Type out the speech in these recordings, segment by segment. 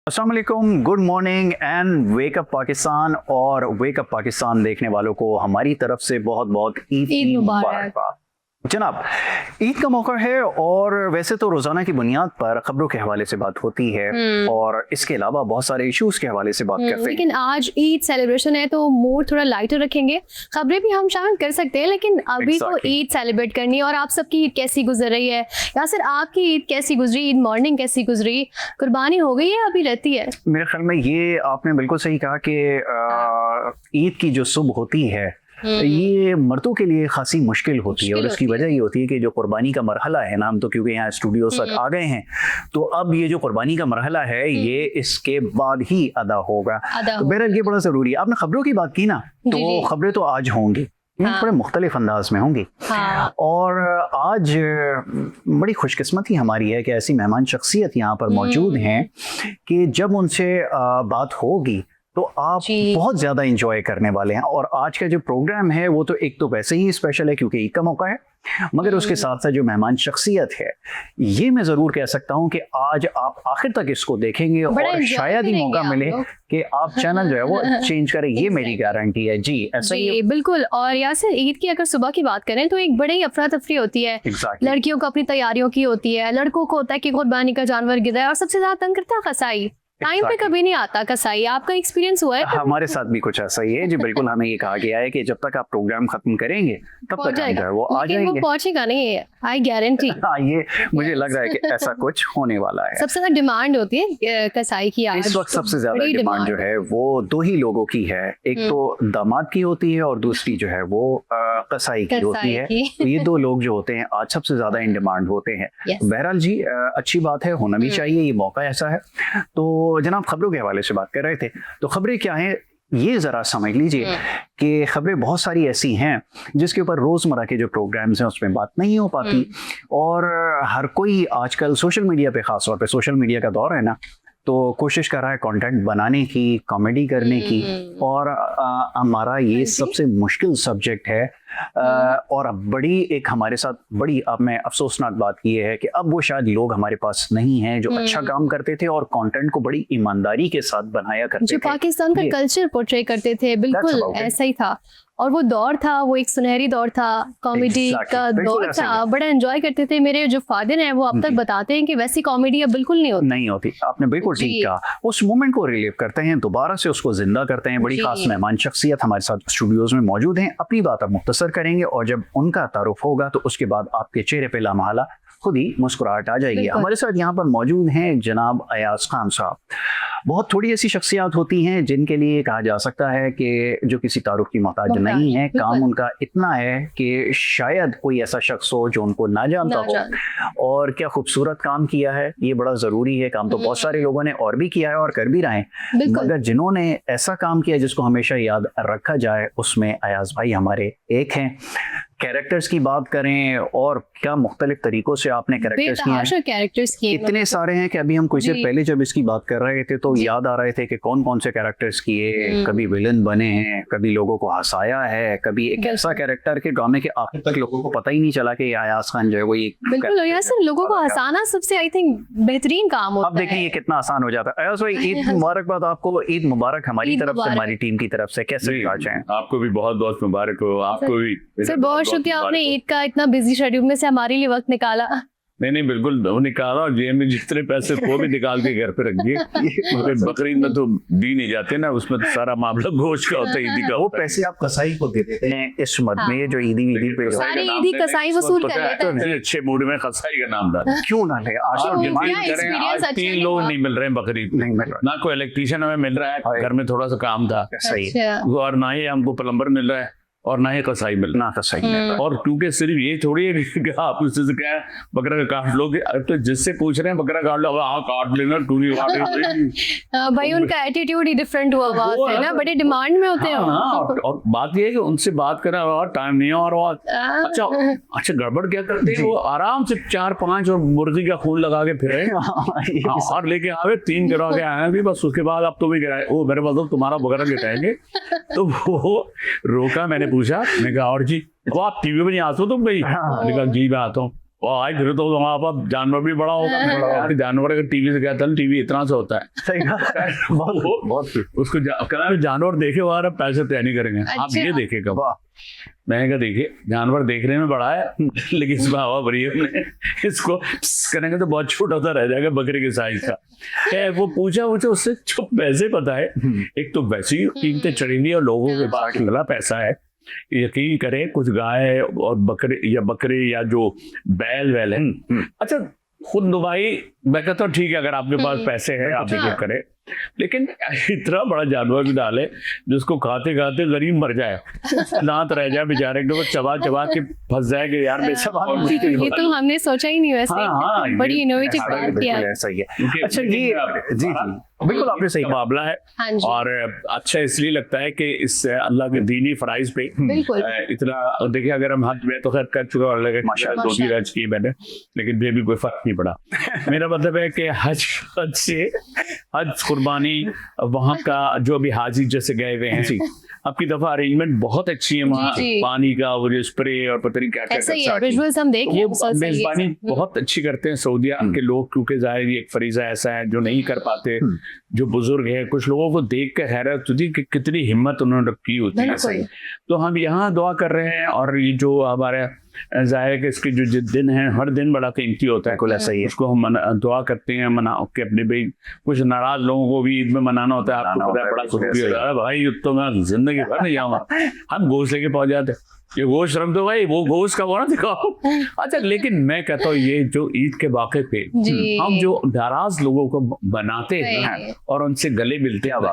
अस्सलाम वालेकुम, good morning and wake up Pakistan. और वेकअप पाकिस्तान देखने वालों को हमारी तरफ से बहुत बहुत ईद की मुबारकबाद। जनाब, ईद का मौका है और वैसे तो रोजाना की बुनियाद पर खबरों के हवाले से बात होती है और इसके अलावा बहुत सारे इश्यूज के हवाले से बात करते हैं। लेकिन आज ईद सेलिब्रेशन है तो मूड थोड़ा लाइटर रखेंगे। खबरें भी हम शामिल कर सकते हैं, लेकिन अभी तो ईद सेलिब्रेट करनी है। और आप सबकी ईद कैसी गुजर रही है, या सिर्फ आपकी ईद कैसी गुजरी, ईद मॉर्निंग कैसी गुजरी, कुर्बानी हो गई है अभी रहती है? मेरे ख्याल में ये आपने बिल्कुल सही कहा कि ईद की जो सुबह होती है ये मर्दों के लिए खासी मुश्किल होती है। और इसकी वजह ये होती है कि जो कुर्बानी का मरहला है ना, हम तो क्योंकि यहाँ स्टूडियो तक आ गए हैं, तो अब ये जो कुर्बानी का मरहला है ये इसके बाद ही अदा होगा। तो बहरहाल ये बड़ा जरूरी है। आपने खबरों की बात की ना, तो खबरें तो आज होंगी, बड़े मुख्तलिफ अंदाज में होंगी। और आज बड़ी खुशकिस्मती हमारी है कि ऐसी मेहमान शख्सियत यहाँ पर मौजूद हैं कि जब उनसे बात होगी तो आप बहुत ज्यादा इंजॉय करने वाले हैं। और आज का जो प्रोग्राम है वो तो एक तो वैसे ही स्पेशल है क्योंकि ईद का मौका है, मगर उसके साथ साथ जो मेहमान शख्सियत है ये मैं जरूर कह सकता हूँ कि आज आप आखिर तक इसको देखेंगे और शायद ही मौका मिले कि आप चैनल जो है वो चेंज करें, ये मेरी गारंटी है। जी ऐसा ही बिल्कुल। और यासिर, ईद की अगर सुबह की बात करें तो एक बड़ी ही अफरा तफरी होती है। लड़कियों को अपनी तैयारियों की होती है, लड़कों को होता है कि कुर्बानी का जानवर गिरा है, और सबसे ज्यादा तंग करता है कसाई। टाइम पे कभी नहीं आता कसाई। आपका एक्सपीरियंस हुआ है? हमारे साथ भी कुछ ऐसा ही है जी। बिल्कुल, हमें ये कहा गया है कि जब तक आप प्रोग्राम खत्म करेंगे तब तक वो आ जाएंगे। वो पहुंचेगा नहीं, आई गारंटी। ये मुझे लग रहा है कि ऐसा कुछ होने वाला है। सबसे ज्यादा डिमांड होती है कसाई की आज। इस वक्त सबसे ज्यादा डिमांड जो है वो दो ही लोगों की है, एक तो दामाद की होती है और दूसरी जो है वो कसाई की होती है। तो ये दो लोग जो होते हैं आज सबसे ज्यादा इन डिमांड होते हैं। बहरहाल जी, अच्छी बात है, होना भी चाहिए, ये मौका ऐसा है। तो जनाब, खबरों के हवाले से बात कर रहे थे, तो खबरें क्या हैं ये जरा समझ लीजिए कि खबरें बहुत सारी ऐसी हैं जिसके ऊपर रोजमर्रा के जो प्रोग्राम्स हैं उसमें बात नहीं हो पाती। और हर कोई आजकल सोशल मीडिया पे, खास तौर पे सोशल मीडिया का दौर है ना, तो कोशिश कर रहा है कंटेंट बनाने की, कॉमेडी करने की। और हमारा ये सबसे मुश्किल सब्जेक्ट है। और अब बड़ी एक हमारे साथ बड़ी अब मैं अफसोसनाक बात ये है कि अब वो शायद लोग हमारे पास नहीं हैं जो अच्छा काम करते थे और कंटेंट को बड़ी ईमानदारी के साथ बनाया करते थे, जो पाकिस्तान का कल्चर पोर्ट्रे करते थे। बिल्कुल ऐसा ही था। और वो दौर था, वो एक सुनहरी दौर था, कॉमेडी का दौर था, बड़ा एंजॉय करते थे। मेरे जो फादर हैं वो अब तक बताते हैं कि वैसी कॉमेडी अब बिल्कुल नहीं होती। आपने बिल्कुल ठीक कहा। उस मोमेंट को रिलीव करते हैं, दोबारा से उसको जिंदा करते हैं। बड़ी खास मेहमान शख्सियत हमारे साथ स्टूडियोज में मौजूद हैं। अपनी बात अब मुख्तसर करेंगे और जब उनका तारुफ होगा तो उसके बाद आपके चेहरे पे लामहला खुद ही मुस्कुराहट आ जाएगी। हमारे साथ यहाँ पर मौजूद हैं जनाब अयाज खान साहब। बहुत थोड़ी ऐसी शख्सियात होती हैं जिनके लिए कहा जा सकता है कि जो किसी तारुफ की मोहताज नहीं है। काम उनका इतना है कि शायद कोई ऐसा शख्स हो जो उनको ना जानता हो। और क्या खूबसूरत काम किया है, ये बड़ा जरूरी है। काम तो बहुत सारे लोगों ने और भी किया है और कर भी रहे हैं, मगर जिन्होंने ऐसा काम किया जिसको हमेशा याद रखा जाए उसमें अयाज भाई हमारे एक हैं। कैरेक्टर्स की बात करें और क्या मुख्तलिफ तरीकों से आपने कैरेक्टर्स किए हैं, इतने सारे हैं कि अभी हम कुछ देर पहले जब इसकी बात कर रहे थे तो याद आ रहे थे कि कौन कौन से कैरेक्टर्स किए। कभी विलन बने हैं, कभी लोगों को हंसाया है, कभी एक ऐसा कैरेक्टर के ड्रामे के आखिर तक लोगों को पता ही नहीं चला कि अयाज खान जो है वो ये बिल्कुल यार, लोगों को हंसाना सबसे आई थिंक बेहतरीन काम होता है। अब देखें ये कितना आसान हो जाता है। अयाज भाई, ईद मुबारकबाद आपको। ईद मुबारक हमारी तरफ से, हमारी टीम की तरफ से। कैसे आपको भी बहुत बहुत मुबारक हो। आपको भी सर बहुत शुक्रिया, आपने ईद का इतना बिजी शेड्यूल में से हमारे लिए वक्त निकाला। नहीं बिल्कुल निकाला, और जेब में जितने पैसे वो भी निकाल के घर पे रख दिए। बकरीद में तो दी नहीं जाते ना, उसमें तो सारा मामला गोश्त का होता है। ईदी का वो पैसे आप कसाई को दे देते हैं इस मद में। जो ईदी पे सारे ईदी कसाई वसूल कर लेते हैं। अच्छे मूड में कसाई का नाम डाल क्यों ना ले। आज 3 लोग नहीं मिल रहे हैं बकरीद, नहीं मिल रहा। ना कोई इलेक्ट्रिशियन हमें मिल रहा है, घर में थोड़ा सा काम था, और ना ही हमको प्लम्बर मिल रहा है और ना ही कसाई मिल रहा। और क्योंकि सिर्फ ये थोड़ी है कि आप उससे से क्या बकरा का काट लोगे, तो जिससे पूछ रहे हैं बकरा काट लो, हाँ काट लेना, तू नहीं काटे। भाई उनका एटीट्यूड ही डिफरेंट हुआ बात है ना, बड़े डिमांड में होते हैं। और बात ये है कि उनसे बात करना और टाइम नहीं है। और अच्छा गड़बड़ क्या करते हैं वो, आराम से 4-5 और मुर्गी का खून लगा के फिरे और लेके आवे 3 गिरा के आए भी, बस उसके बाद अब तो भी गिराए वो मेरे पास तुम्हारा बकरा गिराएंगे। तो वो रोका, मैंने पूछा, मैं कहा और जी वो आप टीवी में नहीं आते हो तुम भाई? मैंने कहा जी मैं आता हूँ। और आज फिर तो वहाँ पर जानवर भी बड़ा होगा। यार जानवर अगर टीवी से कहता है टीवी इतना सा होता है, सही कहा, बहुत उसको कहना जानवर देखे वहां आप पैसे तय नहीं करेंगे, आप ये देखे कब। मैंने कहा देखिए जानवर देखने में बड़ा है लेकिन इसमें हवा भरी है हमने, इसको करेंगे तो बहुत छोटा सा रह जाएगा बकरे के साइज का। वो पूछा मुझे उससे जो पैसे पता है, एक तो वैसे ही कीमतें चढ़ी हुई और लोगों के पास मिला पैसा है, यकीन करें कुछ गाय और बकरे या जो बैल है। अच्छा खुद नुमाई मैं कहता हूँ ठीक है अगर आपके पास पैसे हैं आप ये करें, लेकिन इतना बड़ा जानवर भी डाले जिसको खाते खाते गरीब मर जाए, दांत रह जाए बेचारे को, चबा चबा के फंस जाएगा यार ये तो हमने सोचा ही नहीं वैसे। बड़ी इनोवेटिव बात किया। सही है। अच्छा जी जी बिल्कुल आपने सही मामला है। और अच्छा इसलिए लगता है कि इससे अल्लाह के दीनी फराइज पे इतना देखिए, अगर हम हज में तो खैर कर चुका और लगे 2-3 हज की मैंने, लेकिन भी कोई फर्क नहीं पड़ा। मेरा मतलब है कि हज से हज कुर्बानी वहाँ का जो भी हाजी जैसे गए हुए हैं, आपकी दफा अरेंजमेंट बहुत अच्छी है वहाँ, पानी का वो जो स्प्रे और पता नहीं क्या मेजबानी बहुत अच्छी करते हैं सऊदीया के लोग, क्योंकि जाहिर एक फरीजा ऐसा है जो नहीं कर पाते, जो बुजुर्ग है, कुछ लोगों को देख कर हैरत होती कि कितनी हिम्मत उन्होंने की होती है। तो हम यहाँ दुआ कर रहे हैं, और ये जो हमारे जाहिर है कि इसके जो दिन है हर दिन बड़ा कीमती होता है, कुल ऐसा ही इसको हम दुआ करते हैं मना के अपने भाई कुछ नाराज लोगों को भी ईद में मनाना होता है, आपको पता है बड़ा खुश भी होता है भाई तो मैं जिंदगी भर नहीं जाऊंगा, हम गोश्त लेके पहुंच जाते ये गोश्त रम तो भाई वो गोश्त का वो ना दिखाओ। अच्छा लेकिन मैं कहता हूँ ये जो ईद के वाक़े पे हम जो नाराज लोगों को बनाते हैं और उनसे गले मिलते हैं,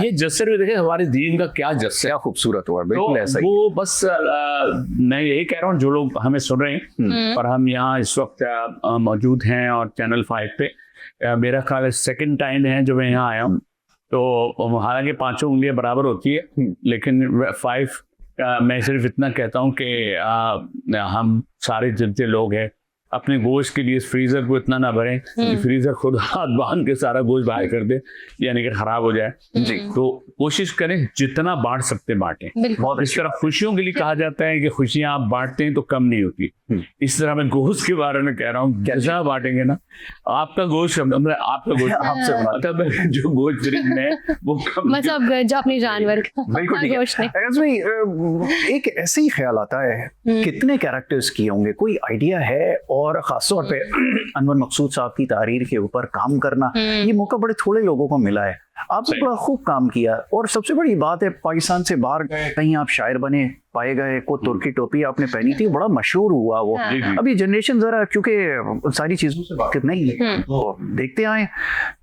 ये जस्सर भी देखे हमारे दीन का क्या जस्सर, क्या खूबसूरत हुआ बिल्कुल ऐसा ही। वो बस मैं यही कह रहा हूँ जो लोग हमें सुन रहे हैं और हम यहाँ इस वक्त मौजूद हैं और चैनल 5 पे मेरा ख्याल 2nd टाइम है जो मैं यहाँ आया हूँ, तो हालांकि 5 उंगलियां बराबर होती है, लेकिन 5 मैं सिर्फ इतना कहता हूँ कि हम सारे जितने लोग हैं अपने गोश्त के लिए फ्रीजर को इतना ना भरें कि फ्रीजर खुद हाथ बांध के सारा गोश्त बाहर कर दे, यानी कि खराब हो जाए। जी तो कोशिश करें जितना बांट सकते बांटें। बहुत इस तरह खुशियों के लिए कहा जाता है कि खुशियां आप बांटते हैं तो कम नहीं होती, इस तरह मैं गोश्त के बारे में कह रहा हूँ, जैसा बांटेंगे ना आपका गोश्त आपका गोश्त आपसे मतलब जो गोश्त फ्रिज में वो मतलब जो अपने जानवर एक ऐसे ही ख्याल आता है कितने कैरेक्टर्स किए होंगे, कोई आइडिया है? और खासतौर पे अनवर मकसूद साहब की तारीर के ऊपर काम करना ये मौका बड़े थोड़े लोगों को मिला है, आपने बड़ा खूब काम किया। और सबसे बड़ी बात है पाकिस्तान से बाहर गए, कहीं आप शायर बने पाए गए, को तुर्की टोपी आपने पहनी थी, बड़ा मशहूर हुआ वो। अभी जनरेशन जरा क्योंकि सारी चीजों से वाकिफ नहीं है तो देखते आए,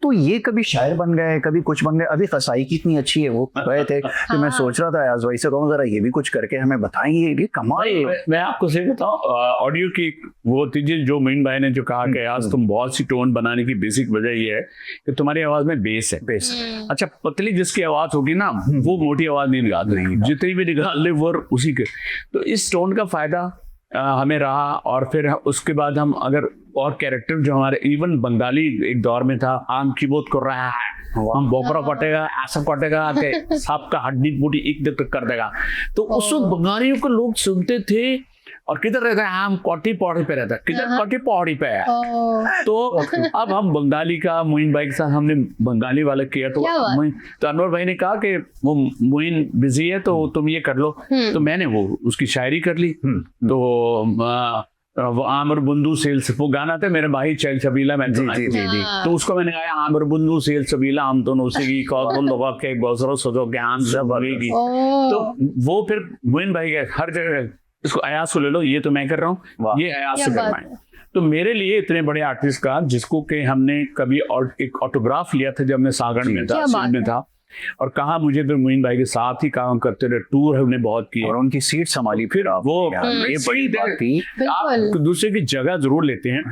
तो ये कभी शायर बन गए कभी कुछ बन गए। अभी कसाई की इतनी अच्छी है वो गए थे कि मैं सोच रहा था आज भाई से कहूँ जरा ये भी कुछ करके हमें बताएंगे, ये कमाल। मैं आपको सही बताऊँ ऑडियो की वो तीजिए जो मीन भाई ने जो कहा कि आज तुम बहुत सी टोन बनाने की बेसिक वजह ये है कि तुम्हारी आवाज में बेस है। बेस अच्छा पतली जिसकी आवाज होगी ना वो मोटी आवाज नहीं निकाल रही, जितनी भी निकाल ले वो उसी के, तो इस टोन का फायदा हमें रहा। और फिर उसके बाद हम अगर और कैरेक्टर जो हमारे इवन बंगाली एक दौर में था, आम की बोत कर रहा है, हम बोकरा कटेगा ऐसा कटेगा कि सांप का हड्डी बूटी एक दिन तक कर देगा, तो उस वक्त बंगालियों को लोग सुनते थे और किधर रहता है हम कोटी पौड़ी पे रहता है, किधर कोटी पौड़ी पे है। तो अब हम बंगाली का मोइन भाई के साथ हमने बंगाली वाला किया, तो अनवर भाई ने कहा कि वो मोइन बिजी है तो तुम ये कर लो, तो मैंने वो उसकी शायरी कर ली। तो वो आमर बुंदू सेल वो गाना था मेरे भाई चल छबीला में तो उसको मैंने गाया आमर बुंदू सेल छबीला हम दोनों उसी की लोगों के गौसरों सजो के आम सब भरेगी। तो वो फिर मोइन भाई के हर जगह इसको अयास को ले लो, ये तो मैं कर रहा हूँ, ये अयास से करना है। तो मेरे लिए इतने बड़े आर्टिस्ट का जिसको कि हमने कभी और एक ऑटोग्राफ लिया था जब मैं सागण में था, सिंध में था, और कहा मुझे तो मोइन भाई के साथ ही काम करते रहे, टूर हमने बहुत किए और उनकी सीट संभाली। फिर वो ये बड़ी बात थी, आप दूसरे की जगह जरूर लेते हैं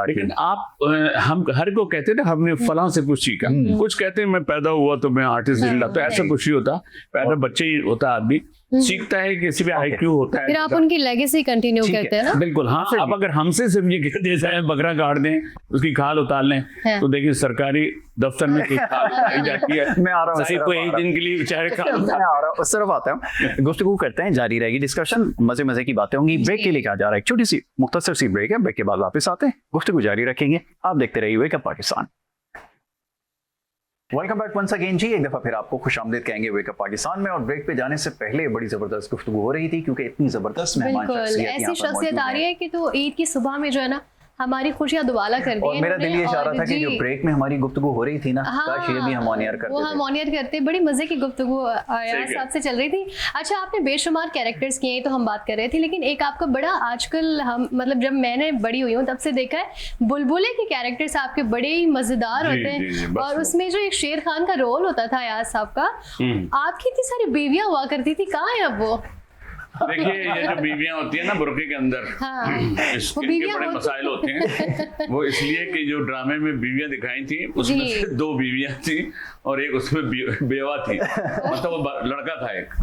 लेकिन आप हम हर को कहते हैं ना हमने फलां से कुछ सीखा, कुछ कहते हैं मैं पैदा हुआ तो मैं आर्टिस्ट नहीं, तो ऐसा कुछ ही होता, पैदा बच्चे ही होता आदमी, सीखता है, किसी पे IQ होता है। फिर आप उनकी लेगेसी कंटिन्यू करते हैं ना? बिल्कुल हाँ। अब अगर हमसे सिर्फ ये कह दिया जाए बकरा काट दें, उसकी खाल उतार लें, तो देखिए सरकारी दफ्तर में की खाल उतारी जाती है। मैं आ रहा हूँ, कोई एक दिन के लिए बेचारे मैं आ रहा हूँ, उस तरफ आता हूँ। गुफ्तगू करते हैं, जारी रहेगी डिस्कशन, मजे मजे की बातें होंगी। ब्रेक के लिए कहा जा रहा है, एक छोटी सी मुख्तसर सी ब्रेक है, ब्रेक के बाद वापस आते हैं, गुफ्तगू जारी रखेंगे। आप देखते रहिए wake up Pakistan. Welcome back once again जी, एक दफा फिर आपको खुशामदीद कहेंगे वेक अप पाकिस्तान में। और ब्रेक पे जाने से पहले बड़ी जबरदस्त गुफ्तगू हो रही थी, क्योंकि इतनी जबरदस्त मेहमान बिल्कुल ऐसी शख्सियत आ रही है कि तो ईद की सुबह में जो है ना हमारी खुशियां दुबाला कर दी। और मेरा दिल ये चाह रहा था कि जो ब्रेक में हमारी गुफ्तगू हो रही थी ना, काश ये भी हम ऑन एयर करते। वो हम ऑन एयर करते, बड़ी मजे की गुफ्तगू आयाज साहब से चल रही थी। अच्छा, आपने बेशुमार कैरेक्टर्स किए तो हम बात कर रहे थे, लेकिन एक आपका बड़ा आजकल हम मतलब जब मैंने बड़ी हुई हूँ तब से देखा है, बुलबुले के कैरेक्टर्स आपके बड़े ही मजेदार होते हैं। और उसमें जो एक शेर खान का रोल होता था आयाज साहब का, आपकी इतनी सारी बीवियां हुआ करती थी, कहाँ है अब वो? देखिए ये जो बीवियां होती है ना बुर्के के अंदर, इसके बड़े मसाइल होते हैं। वो इसलिए कि जो ड्रामे में बीवियां दिखाई थी उसमें से 2 बीवियां थी और एक उसमें बेवा थी, मतलब वो लड़का था एक।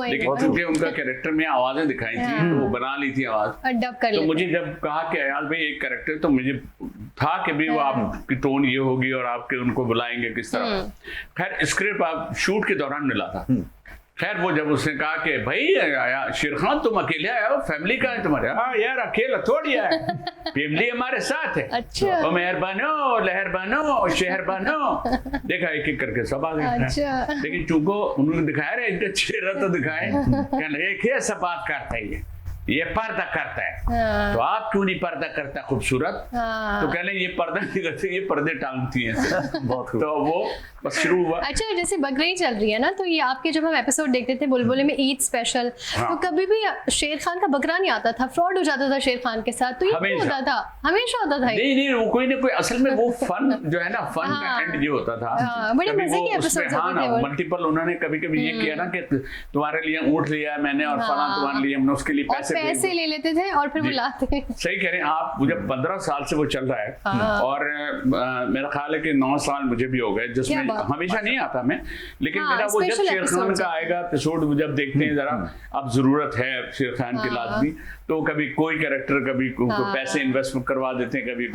लेकिन क्योंकि उनका कैरेक्टर में आवाजें दिखाई थी तो वो बना ली थी आवाज। तो मुझे जब कहा कि अयाज भाई एक कैरेक्टर, तो मुझे था कि भी वो आपकी टोन ये होगी और आपके उनको बुलाएंगे किस तरह। खैर स्क्रिप्ट आप शूट के दौरान मिला था। खैर वो जब उसने कहा कि भाई आया शेर खान, तुम अकेले आए हो, फैमिली कहाँ है तुम्हारे? हाँ यार अकेला थोड़ी है, फैमिली हमारे साथ है। अच्छा। ओ मेहरबानो, लहरबानो, शहरबानो, देखा एक एक करके सब आ गए। अच्छा। लेकिन चूंको उन्होंने दिखाया रहे, इनका चेहरा तो दिखाए, कहने एक ही ऐसा बात करता है ये पर्दा करता है। तो आप क्यों नहीं पर्दा करता खूबसूरत? तो कह लें ये पर्दा नहीं करते, ये पर्दे टांगती हैं। बहुत तो वो बस शुरू हुआ। अच्छा, जैसे बकरीद चल रही है ना, तो ये आपके जब हम एपिसोड देखते थे बुलबुले में ईद स्पेशल, तो कभी भी शेर खान का बकरा नहीं आता था, फ्रॉड हो जाता था शेर खान के साथ, तो ये क्यों होता था? हमेशा होता था। नहीं वो कोई ना कोई, असल में वो फन जो है ना, फन का एंड ये होता था। बड़े मजे के एपिसोड्स होते थे। मल्टीपल उन्होंने कभी ये किया ना कि तुम्हारे लिए ऊंट लिया मैंने और फला तुम्हारे लिए, हमने उसके लिए पैसे ले लेते थे और फिर बुलाते। सही कह रहे हैं आप। मुझे 15 साल से वो चल रहा है और मेरा ख्याल है कि 9 साल मुझे भी हो गए, जिसमें हमेशा नहीं आता मैं, लेकिन मेरा वो जब शेर खान का आएगा एपिसोड जब देखते हैं जरा, अब जरूरत है शेर खान की लाजमी, तो कभी कोई कैरेक्टर, कभी पैसे इन्वेस्ट करवा देते हैं, कभी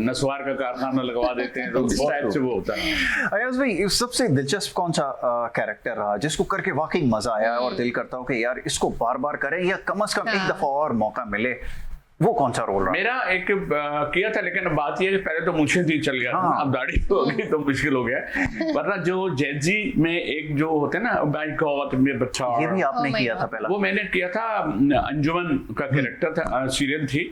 नस्वार का कारखाना लगवा देते हैं, तो इस टाइप से वो होता है। अयाज भाई सबसे दिलचस्प कौन सा कैरेक्टर रहा जिसको करके वाकई मजा आया और दिल करता हो कि यार इसको बार बार करें या कम से कम एक दफा और मौका मिले? वो कौन सा रोल रहा? मेरा एक किया था, लेकिन बात ये है पहले तो मुझे भी चल गया था, अब दाढ़ी हो गई तो मुश्किल हो गया। वरना जो जेजी में एक जो होते हैं ना, बच्चा, ये भी आपने किया था पहला? वो मैंने किया था, अंजुमन का कैरेक्टर था, सीरियल थी,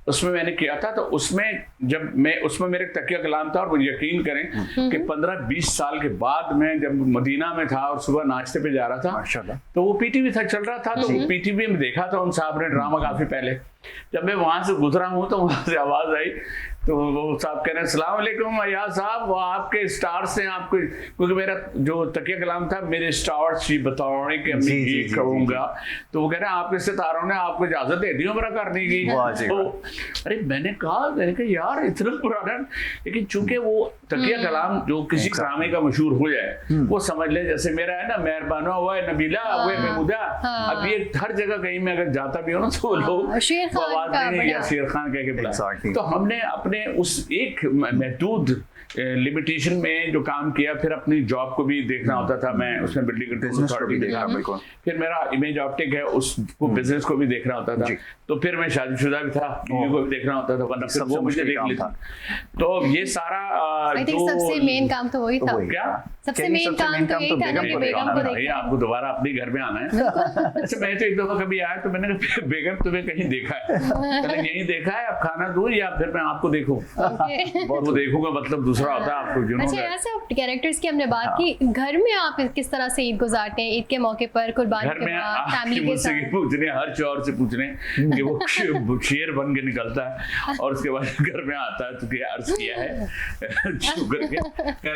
उसमें मैंने किया था। तो उसमें जब मैं उसमें मेरे तकिया कलाम था, और वो यकीन करें कि 15-20 साल के बाद मैं जब मदीना में था और सुबह नाश्ते पे जा रहा था, तो वो पीटीवी था चल रहा था, तो पीटीवी में देखा था उन साहब ने ड्रामा काफी पहले। जब मैं वहां से गुजरा हूं तो वहां से आवाज आई, तो वो साहब कह रहे हैं अस्सलाम वालेकुम अयाज साहब, वो आपके स्टार्स हैं, आपके, क्योंकि मेरा जो तकिया कलाम था मेरे स्टार्स ही बताओ कि मैं ये कहूंगा, तो वो कह रहे हैं आपके सितारों ने आपको इजाजत दे दी मेरा करने की। तो अरे मैंने कहा यार इतना पुराना, लेकिन चूंकि वो तकिया कलाम जो किसी ड्रामे का मशहूर हो जाए, वो समझ ले जैसे मेरा है ना, मेहरबानो हुआ है नबीला हुआ है महमूदा, अब ये हर जगह कहीं में अगर जाता भी हो ना तो लोग आवाज देंगे या शेर खान कह के बुलाएं। तो हमने अपने उस एक महदूद लिमिटेशन में जो काम किया, फिर अपनी जॉब को भी देखना होता था, मैं उसमें बिल्डिंग कंट्रोल अथॉरिटी देखा, फिर मेरा इमेज ऑप्टिक है उसको बिजनेस को भी देखना होता था, तो फिर मैं शादीशुदा भी था, बीवी को भी देखना होता था, वरना फिर वो मुझे देख लेता। तो ये सारा जो सबसे मेन काम तो वही था। क्या सबसे मेन काम तो यही था कि बेगम को देखना। आपको दोबारा अपने घर में आना है। अच्छा मैं तो एक दफा कभी आया तो मैंने कहा बेगम तुम्हें कहीं देखा है? यही देखा है, अब खाना दूं या फिर मैं आपको देखूं? वो देखूंगा मतलब दूसरा होता है आपको। अच्छा ऐसे कैरेक्टर्स की हमने बात की, घर में आप किस तरह से ईद गुजारते हैं? ईद के मौके पर, कुर्बानी के बाद, फैमिली के साथ? पूछ रहे हर चौर से पूछ रहे कि वो शेर बन के निकलता है और उसके बाद घर में आता है तो क्या अर्ज किया है?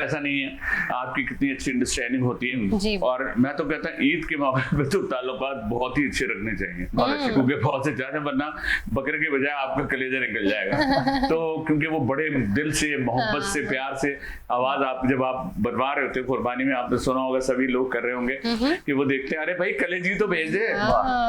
ऐसा नहीं है, आपकी आपकी कितनी अच्छी अंडरस्टैंडिंग होती है। और मैं तो कहता हूँ ईद के मौके पे तो ताल्लुकात बहुत ही अच्छे रखने चाहिए, क्योंकि बहुत से ज्यादा, वरना बकरे के बजाय आपका कलेजा निकल जाएगा। तो क्योंकि वो बड़े दिल से, मोहब्बत से, प्यार से आवाज आप जब आप बनवा रहे होते हो कुर्बानी में, आपने सुना होगा, सभी लोग कर रहे होंगे कि वो देखते हैं अरे भाई कलेजी तो भेज दे,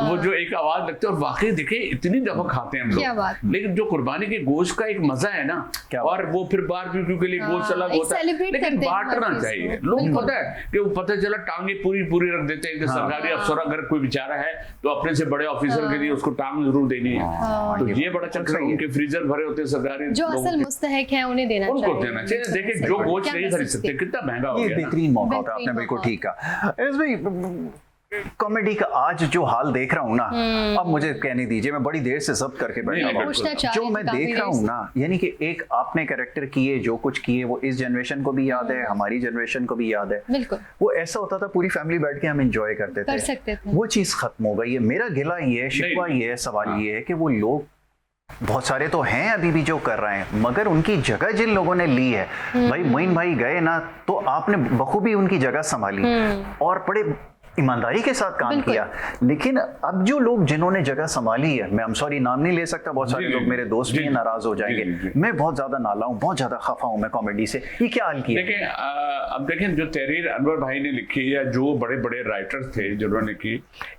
वो जो एक आवाज लगती है। और वाकई देखिए इतनी दफा खाते हैं हम लोग, लेकिन जो कुर्बानी के गोश्त का एक मजा है ना, और वो फिर बारबेक्यू के लिए गोश्त अलग होता है, लेकिन बांटना चाहिए। लोग पता है कि वो पता चला टांगे पूरी पूरी रख देते हैं कि सरकारी अफसर अगर कोई बेचारा है तो अपने से बड़े ऑफिसर के लिए उसको टांग जरूर देनी है। तो ये बड़ा चक्कर है, उनके फ्रीजर भरे होते हैं सरकारी, जो असल मुस्तहिक है उन्हें देना चाहिए, उनको देना चाहिए। देखिए जो गोश्त नहीं खरीद सकते, कितना महंगा हो गया। ये बेहतरीन मौका होता है, आपने बिल्कुल ठीक कहा। कॉमेडी का आज जो हाल देख रहा हूँ ना, अब मुझे कहने दीजिए, मैं बड़ी देर से सब करके बैठा हूँ। जो मैं देख रहा हूँ ना, यानी कि एक आपने कैरेक्टर किए, जो कुछ किए वो इस जनरेशन को भी याद है, हमारी जनरेशन को भी याद है। बिल्कुल वो ऐसा होता था पूरी फैमिली बैठ के हम एंजॉय करते थे। वो चीज खत्म हो गई है। मेरा गिला ये है, शिकवा ये है, सवाल ये है कि वो लोग बहुत सारे तो हैं अभी भी जो कर रहे हैं, मगर उनकी जगह जिन लोगों ने ली है, भाई मोइन भाई गए ना तो आपने बखूबी उनकी जगह संभाली और बड़े ईमानदारी के साथ काम किया। लेकिन अब जो लोग जिन्होंने जगह संभाली है, मैं सॉरी नाम नहीं ले सकता, बहुत सारे लोग मेरे दोस्त भी नाराज हो जाएंगे, मैं बहुत ज्यादा नाला हूँ, बहुत ज्यादा खफा हूँ मैं कॉमेडी से। ये क्या हाल किया? देखिए अब देखें, जो तहरीर अनवर भाई ने लिखी या जो बड़े बड़े राइटर थे जिन्होंने की,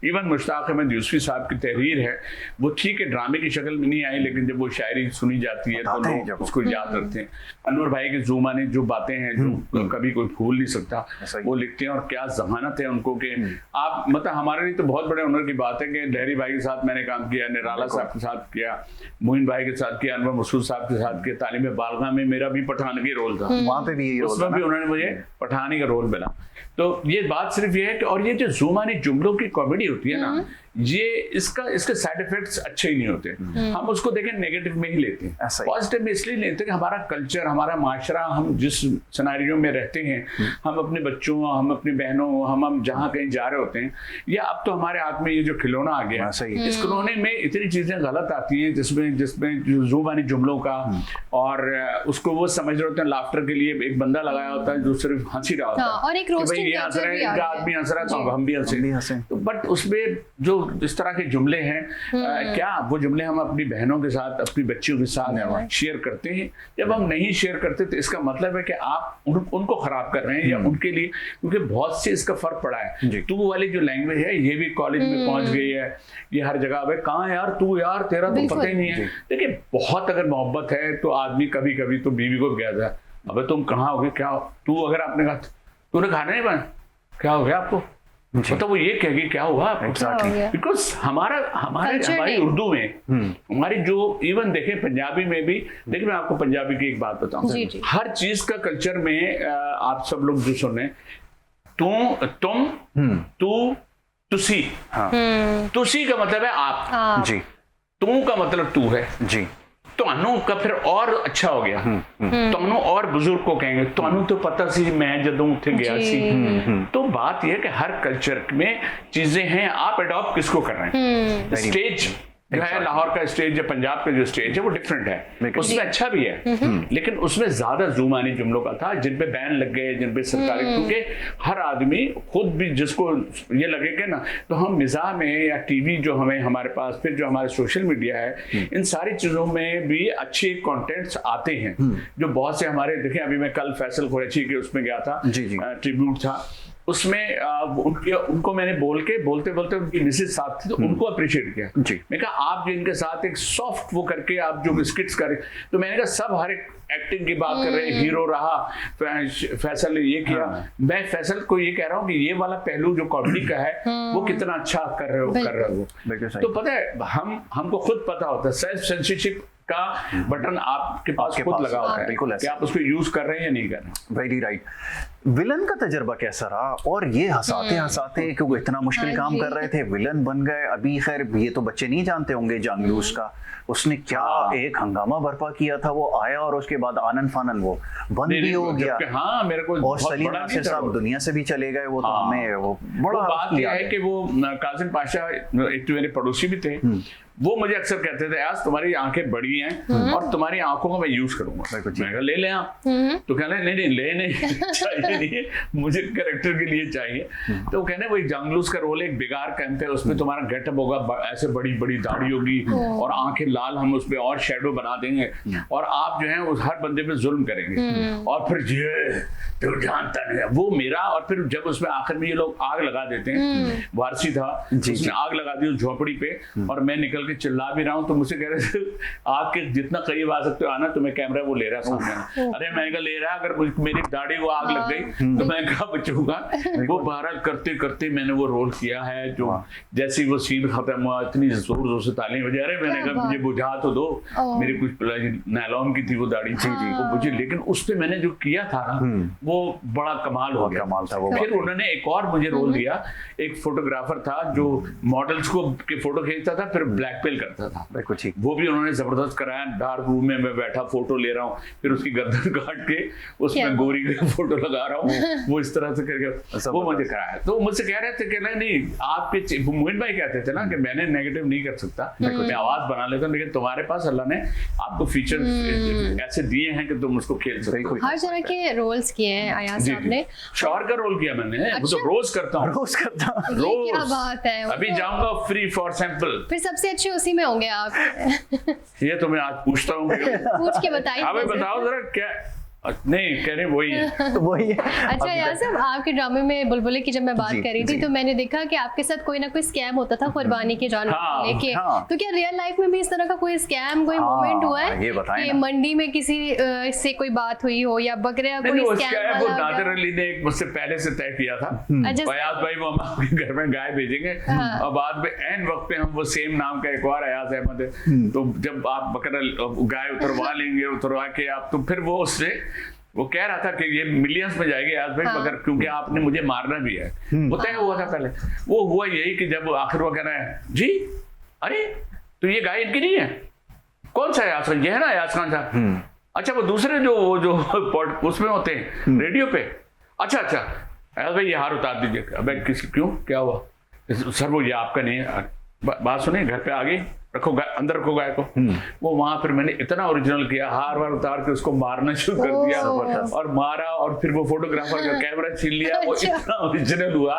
इवन मुश्ताक अहमद यूसुफी साहब की तहरीर है, वो ठीक है ड्रामे की शक्ल में नहीं आई, लेकिन जब वो शायरी सुनी जाती है तो लोग उसको याद रखते हैं। अनवर भाई की ज़ुबानी जो बातें हैं जो कभी कोई भूल नहीं सकता, वो लिखते हैं। और क्या जहानत है उनको कि आप मतलब हमारे लिए तो बहुत बड़े ऑनर की बात है कि लहरी भाई के साथ मैंने काम किया, निराला साहब के साथ किया, मोइन भाई के साथ किया, अनवर मसूद साहब के साथ किया। तालीम बालगा में मेरा भी पठान का रोल था, वहां पे भी उसमें भी उन्होंने मुझे पठानी का रोल मिला। तो ये बात सिर्फ ये है कि, और ये जो ज़ुबानी जुमलों की कॉमेडी होती है ना, ये इसके साइड इफेक्ट्स अच्छे ही नहीं होते। हम उसको देखें नेगेटिव में ही लेते हैं, पॉजिटिव में इसलिए लेते हैं कि हमारा कल्चर, हमारा माशरा, हम जिस सिनेरियो में रहते हैं, हम अपने बच्चों, हम अपनी बहनों, हम जहाँ कहीं जा रहे होते हैं, या अब तो हमारे हाथ में ये जो खिलौना आ गया, इस खिलौने में इतनी चीजें गलत आती हैं जिसमें ज़ुबानी जुमलों का, और उसको वो समझ रहे होते हैं लाफ्टर के लिए एक बंदा लगाया होता है जो सिर्फ हंसी रहा होता है, और एक रोस्टिंग ये हंस रहे हैं, इनका आदमी हंस रहा है तो हम भी हंसे। तो बट उसमें जो इस तरह के जुमले हैं, क्या वो जुमले हम अपनी बहनों के साथ, अपनी बच्चियों के साथ शेयर करते हैं? जब हम नहीं शेयर करते तो इसका मतलब है कि आप उनको खराब कर रहे हैं या उनके लिए, क्योंकि बहुत से इसका फर्क पड़ा है। तू वाली जो लैंग्वेज है ये भी कॉलेज में पहुंच गई है, ये हर जगह पे कहाँ यार तू, यार तेरा तो पता ही नहीं है। देखिए बहुत अगर मोहब्बत है तो आदमी कभी कभी तो बीवी को कहता है, अबे तुम कहाँ हो गए, क्या तू, अगर आपने कहा तूने खाना नहीं बना, क्या हो गया आपको, मतलब वो ये कहेगी क्या हुआ आपको, बिकॉज हमारी उर्दू में, हमारी जो इवन देखें पंजाबी में भी, देखिए मैं आपको पंजाबी की एक बात बताऊं, हर चीज का कल्चर में आप सब लोग जो सुन रहे हैं, तुम, तू, तुसी, तुसी का मतलब है आप जी, तू का मतलब तू है जी, ਤੁਹਾਨੂੰ का फिर और अच्छा हो गया, ਤੁਹਾਨੂੰ और बुजुर्ग को कहेंगे, ਤੁਹਾਨੂੰ तो पता सी मैं जदों उत्थे गया सी। तो बात यह है कि हर कल्चर में चीजें हैं, आप अडॉप्ट किसको कर रहे हैं। स्टेज जो है लाहौर का स्टेज या पंजाब का जो स्टेज है वो डिफरेंट है, उसमें अच्छा भी है, लेकिन उसमें ज्यादा ज़ुबानी जुमलों का था, जिन पे बैन लग गए, जिन पे सरकारी, क्योंकि हर आदमी खुद भी जिसको ये लगेगा ना, तो हम मिज़ाह में या टीवी जो हमारे पास, फिर जो हमारे सोशल मीडिया है, इन सारी चीजों में भी अच्छे कंटेंट्स आते हैं। जो बहुत से हमारे देखें, अभी मैं कल फैसल कुरैशी के उसमें गया था, ट्रिब्यूट था, उसमें उनको मैंने बोलते बोलते उनकी मिसेज साथ थी, तो उनको अप्रिशिएट किया। मैं कहा आप जो इनके साथ एक सॉफ्ट वो करके आप जो स्किट्स करें, तो मैंने कहा सब हर एक एक्टिंग की बात कर रहे हैं, हीरो रहा, फैसल ने ये किया, मैं फैसल को ये कह रहा हूँ कि ये वाला पहलू जो कॉमेडी का है वो कितना अच्छा कर रहे हो। तो पता है हमको खुद पता होता है, सेल्फ सेंसरशिप का बटन आपके पास खुद लगा होता है, बिल्कुल कि आप उसको यूज कर रहे हैं या नहीं कर रहे। Very right. विलन का तजर्बा कैसा रहा? और ये हंसाते क्योंकि इतना मुश्किल काम कर रहे थे, विलन बन गए। अभी खैर ये तो बच्चे नहीं जानते होंगे, जांगलूस का उसने क्या एक हंगामा बर्पा किया था, वो आया और उसके बाद आनन फानन वो बंद भी हो गया। हाँ, मेरे को और सलीम नासिर साहब दुनिया से भी चले गए, वो तो हमें वो बड़ा बात यह है कि वो कासिम पाशा एक तो मेरे पड़ोसी भी थे, वो मुझे अक्सर कहते थे आज तुम्हारी आंखें बड़ी हैं और तुम्हारी आंखों को मैं यूज करूंगा। मैं ले आप, तो कहने नहीं ले नहीं चाहिए लिए नहीं है, मुझे कैरेक्टर के लिए चाहिए। तो वो कहने वही जंगलूस का रोल एक बेकार कैंप है, उसमें तुम्हारा गेटअप होगा, ऐसे बड़ी बड़ी दाढ़ी होगी और आंखें लाल, हम उसपे और शेडो बना देंगे और आप जो है उस हर बंदे पे जुल्म करेंगे और फिर ये तो जानता नहीं है वो मेरा। और फिर जब उसमें आखिर में ये लोग आग लगा देते हैं, वारसी था उसने आग लगा दी उस झोपड़ी पे और मैं निकल के चिल्ला भी रहा हूँ, तो मुझसे कह रहे थे आग के जितना करीब आ सकते हो आना, तुम्हें कैमरा वो ले रहा है सामने। अरे मैंने कहा ले रहा है, अगर मेरी दाढ़ी को आग लग गई तो मैं कहा बचूंगा। वो बहरहाल करते करते मैंने वो रोल किया है, जो जैसे ही वो सीन खत्म हुआ इतनी जोर जोर से तालियां बजा रहे, मैंने कहा मुझे बुझा तो दो, मेरी कुछ नायलॉन की थी वो दाढ़ी वो बुझी, लेकिन उस पे मैंने जो किया था ना वो बड़ा कमाल हो गया। कमाल था वो। फिर उन्होंने एक और मुझे रोल दिया, एक फोटोग्राफर था जो मॉडल्स को के फोटो खींचता था फिर ब्लैकमेल करता था, वो भी उन्होंने जबरदस्त कराया। डार्क रूम में मैं बैठा फोटो ले रहा हूँ, फिर उसकी गर्दन काट के उसमें गोरी का फोटो लगा रहा हूँ, वो इस तरह से करके वो मुझे कराया। तो मुझसे कह रहे थे कि नहीं आपके मोहित भाई कहते थे ना कि मैंने नेगेटिव नहीं कर सकता, मैं आवाज बना लेता हूँ, लेकिन तुम्हारे पास अल्लाह ने आपको फीचर ऐसे दिए हैं कि तुम उसको खेल सकते हो। हर तरह के रोल्स किए हैं अयाज साहब ने। शौहर का रोल किया मैंने, वो तो रोज करता हूँ, रोज करता हूँ। रोज क्या बात है, अभी जाऊंगा फ्री फॉर सैंपल। फिर सबसे अच्छे उसी में होंगे आप। ये तो मैं आज पूछता हूँ, पूछ के बताइए। हमें बताओ जरा क्या नहीं कह रहे वही है वही है। अच्छा यार साहब, आपके ड्रामे में बुलबुले की जब मैं बात कर रही थी तो मैंने देखा कि आपके साथ कोई ना कोई स्कैम होता था कुर्बानी के जानवर को लेके। तो क्या रियल लाइफ में भी इस तरह का कोई स्कैम, कोई मोमेंट हुआ है कि मंडी में किसी से कोई बात हुई हो या बकरिया कोई स्कैम? वो नादिर अली ने मुझसे पहले से तय किया था, अयाज भाई वो हम आपके घर में गाय भेजेंगे और बाद में एन वक्त पे हम वो सेम नाम का एक और अयाज अहमद है, तो जब आप बकरा गाय उतरवा लेंगे, उतरवा के आप तो फिर वो उससे वो कह रहा था कि ये मिलियंस में जाएगी आज भाई मगर क्योंकि आपने मुझे मारना भी है, वो तय हुआ था पहले। वो हुआ यही कि जब आखिर वो कह रहा है जी अरे तो ये गाय इनकी नहीं है, कौन सा अयाज खान? ये है ना अयाज खान साहब। अच्छा वो दूसरे जो उसमें होते हैं रेडियो पे, अच्छा अयाज भाई ये हार उतार दीजिए। अबे क्यों क्या हुआ? सर वो ये आपका नहीं है। बात सुनिए, घर पे आ गई, रखो अंदर रखो गाय को। वो वहां फिर मैंने इतना ओरिजिनल किया, हार वार उतार के उसको मारना शुरू कर दिया और मारा और फिर वो फोटोग्राफर का कैमरा छीन लिया। वो इतना ओरिजिनल हुआ,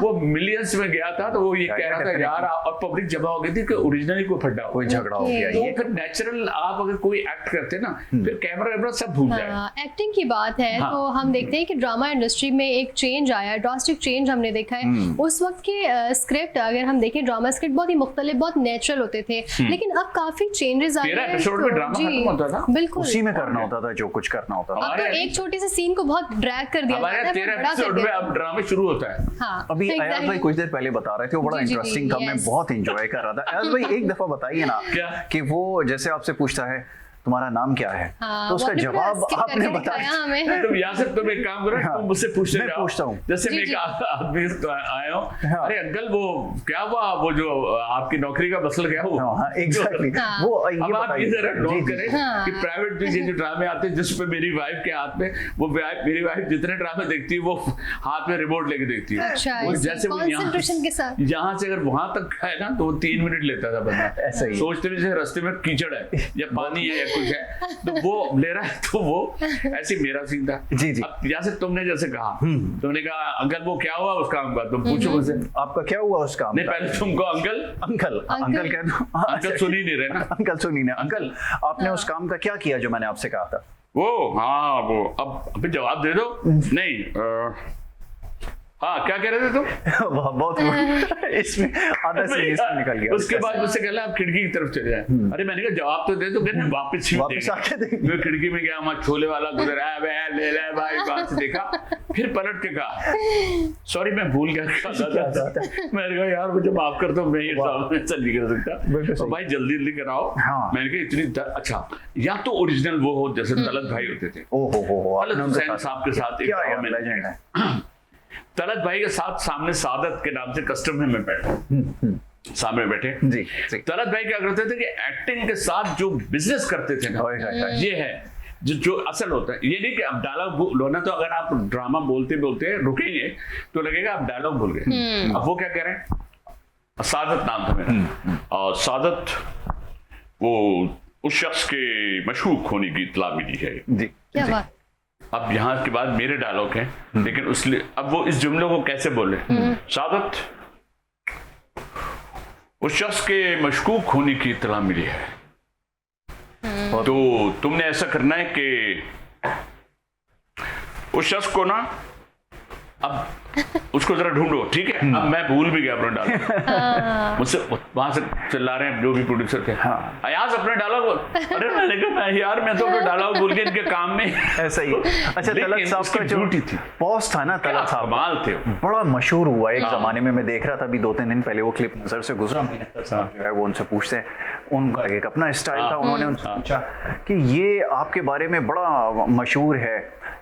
वो मिलियंस में गया था। तो वो ये कह रहा था यार, और पब्लिक जमा हो गई थी कि ओरिजिनली कोई फटा कोई झगड़ा हो गया। तो फिर नेचुरल आप अगर कोई एक्ट करते ना फिर कैमरा सब भूल जाए। एक्टिंग की बात है तो हम देखते हैं कि ड्रामा इंडस्ट्री में एक चेंज आया, ड्रास्टिक चेंज हमने देखा है। उस वक्त के स्क्रिप्ट अगर हम देखें, ड्रामा स्क्रिप्ट बहुत ही मुख्तलिफ, बहुत नेचुरल होते थे, लेकिन अब काफी चेंजेस आए हैं। एपिसोड में ड्रामा खत्म होता था, बिल्कुल उसी में करना होता था जो कुछ करना होता था। अब तो एक छोटे से सीन को बहुत ड्रैग कर दिया जाता है। 13 एपिसोड में अब ड्रामा शुरू होता है। हाँ, अभी अयाज भाई कुछ देर पहले बता रहे थे, वो बड़ा इंटरेस्टिंग था, मैं बहुत एंजॉय कर रहा था। अयाज भाई एक दफा बताइए ना कि वो जैसे आपसे पूछता है तुम्हारा नाम क्या है, तो उसका जवाब आपने बताया हमें। तुम यासर तुम एक काम करो, तुम मुझसे पूछते जाओ। मैं पूछता हूँ। जैसे मैं एक आदमी आया हूँ, अरे अंकल वो क्या हुआ, वो जो आपकी नौकरी का मसला क्या हुआ? एग्जैक्टली। वो अब आप ये जरा नोट करें कि प्राइवेट जो ड्रामे आते हैं जिसपे मेरी वाइफ के हाथ में, वो मेरी वाइफ जितने ड्रामे देखती है वो हाथ में रिमोट लेके देखती है। जैसे वो यहाँ से अगर वहां तक है ना तो 3 मिनट लेता था बंदा, ऐसा ही सोचते हुए रास्ते में कीचड़ है या पानी है कुछ है तो वो ले रहा है। तो वो ऐसे मेरा सीन था। जी जी। अब जैसे तुमने जैसे कहा, तुमने कहा अंकल वो क्या हुआ उस काम का, तुम पूछो मुझसे आपका क्या हुआ उस काम? नहीं पहले तुमको अंकल अंकल अंकल कह दो। अंकल सुन ही नहीं रहे ना, अंकल सुन ही नहीं। अंकल आपने उस काम का क्या किया जो मैंने आपसे कहा था? वो हाँ वो अब अभी जवाब दे दो। नहीं हाँ क्या कह रहे थे तुम? बहुत इसमें आधा से इसमें निकल गया। उसके बाद मुझसे कहला आप खिड़की की तरफ चले जाए। अरे मैंने कहा जवाब तो दे दो, कहने वापस आके देख। मैं खिड़की में गया, वहां छोले वाला गुजर आया, ले ले भाई बात से देखा, फिर पलट के कहा सॉरी मैं भूल गया मैंने कहा यार मुझे माफ कर दो, मैं ये ऐसा नहीं कर सकता तो भाई जल्दी जल्दी कराओ। मैंने कहा इतनी अच्छा, या तो ओरिजिनल वो हो जैसे तलत भाई होते थे, तलत हुसैन साहब के साथ तलत भाई के साथ सामने सादत के नाम से कस्टम में मैं बैठा, सामने बैठे जी। तलत भाई क्या करते थे कि एक्टिंग के साथ जो बिजनेस करते थे ना, ये है जो असल होता है। ये नहीं कि अब डायलॉग लोना, तो अगर आप ड्रामा बोलते बोलते रुकेंगे तो लगेगा आप डायलॉग भूल गए। अब वो क्या कह रहे हैं, सादत नाम था मेरा, और सादत वो उस शख्स के मशकूक होने की इत्तला मिली है। जी क्या बात। अब यहाँ के बाद मेरे डायलॉग हैं, लेकिन अब वो इस जुमले को कैसे बोले? सादत, उस शख्स के मशकूक होने की इत्तला मिली है, तो तुमने ऐसा करना है कि उस शख्स को ना अब उसको जरा ढूंढो, ठीक है? अब मैं भूल भी गया अपना डायलॉग, मुझसे वहां से चिल्ला रहे हैं जो भी प्रोड्यूसर थे, अयाज अपने डायलॉग, अरे मैंने कहा यार मैं तो अपना डायलॉग भूल गया इनके काम में। ऐसा ही। अच्छा, तलत साहब का जो थी पॉज था ना, तलत साहब कमाल थे, बड़ा मशहूर हुआ एक जमाने में। मैं देख रहा था अभी 2-3 दिन पहले वो क्लिप नजर से गुजरा, जो है वो उनसे पूछते हैं, उनका एक अपना स्टाइल था, उन्होंने उनसे पूछा कि ये आपके बारे में बड़ा मशहूर है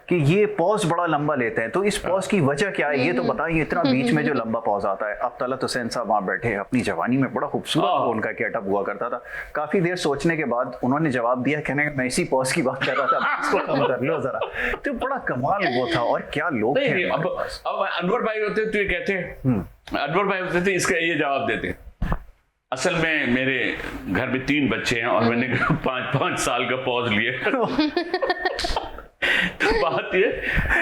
कि ये पॉज बड़ा लंबा लेते हैं, तो इस पॉज की वजह क्या है, ये तो बताइए, इतना बीच में जो लंबा पॉज आता है। अब तलत हुसैन साहब वहाँ बैठे, अपनी जवानी में बड़ा खूबसूरत उनका गेटअप हुआ करता था। काफी देर सोचने के बाद उन्होंने जवाब दिया, कहने मैं इसी पॉज की बात कर रहा था, इसको कम कर लो जरा। तो बड़ा कमाल वो था, और क्या लोग थे। अब अनवर भाई होते तो ये कहते, अनवर भाई होते थे इसका ये जवाब देते, असल में मेरे घर में 3 बच्चे हैं और मैंने 5 साल का पॉज लिया। तो बात ये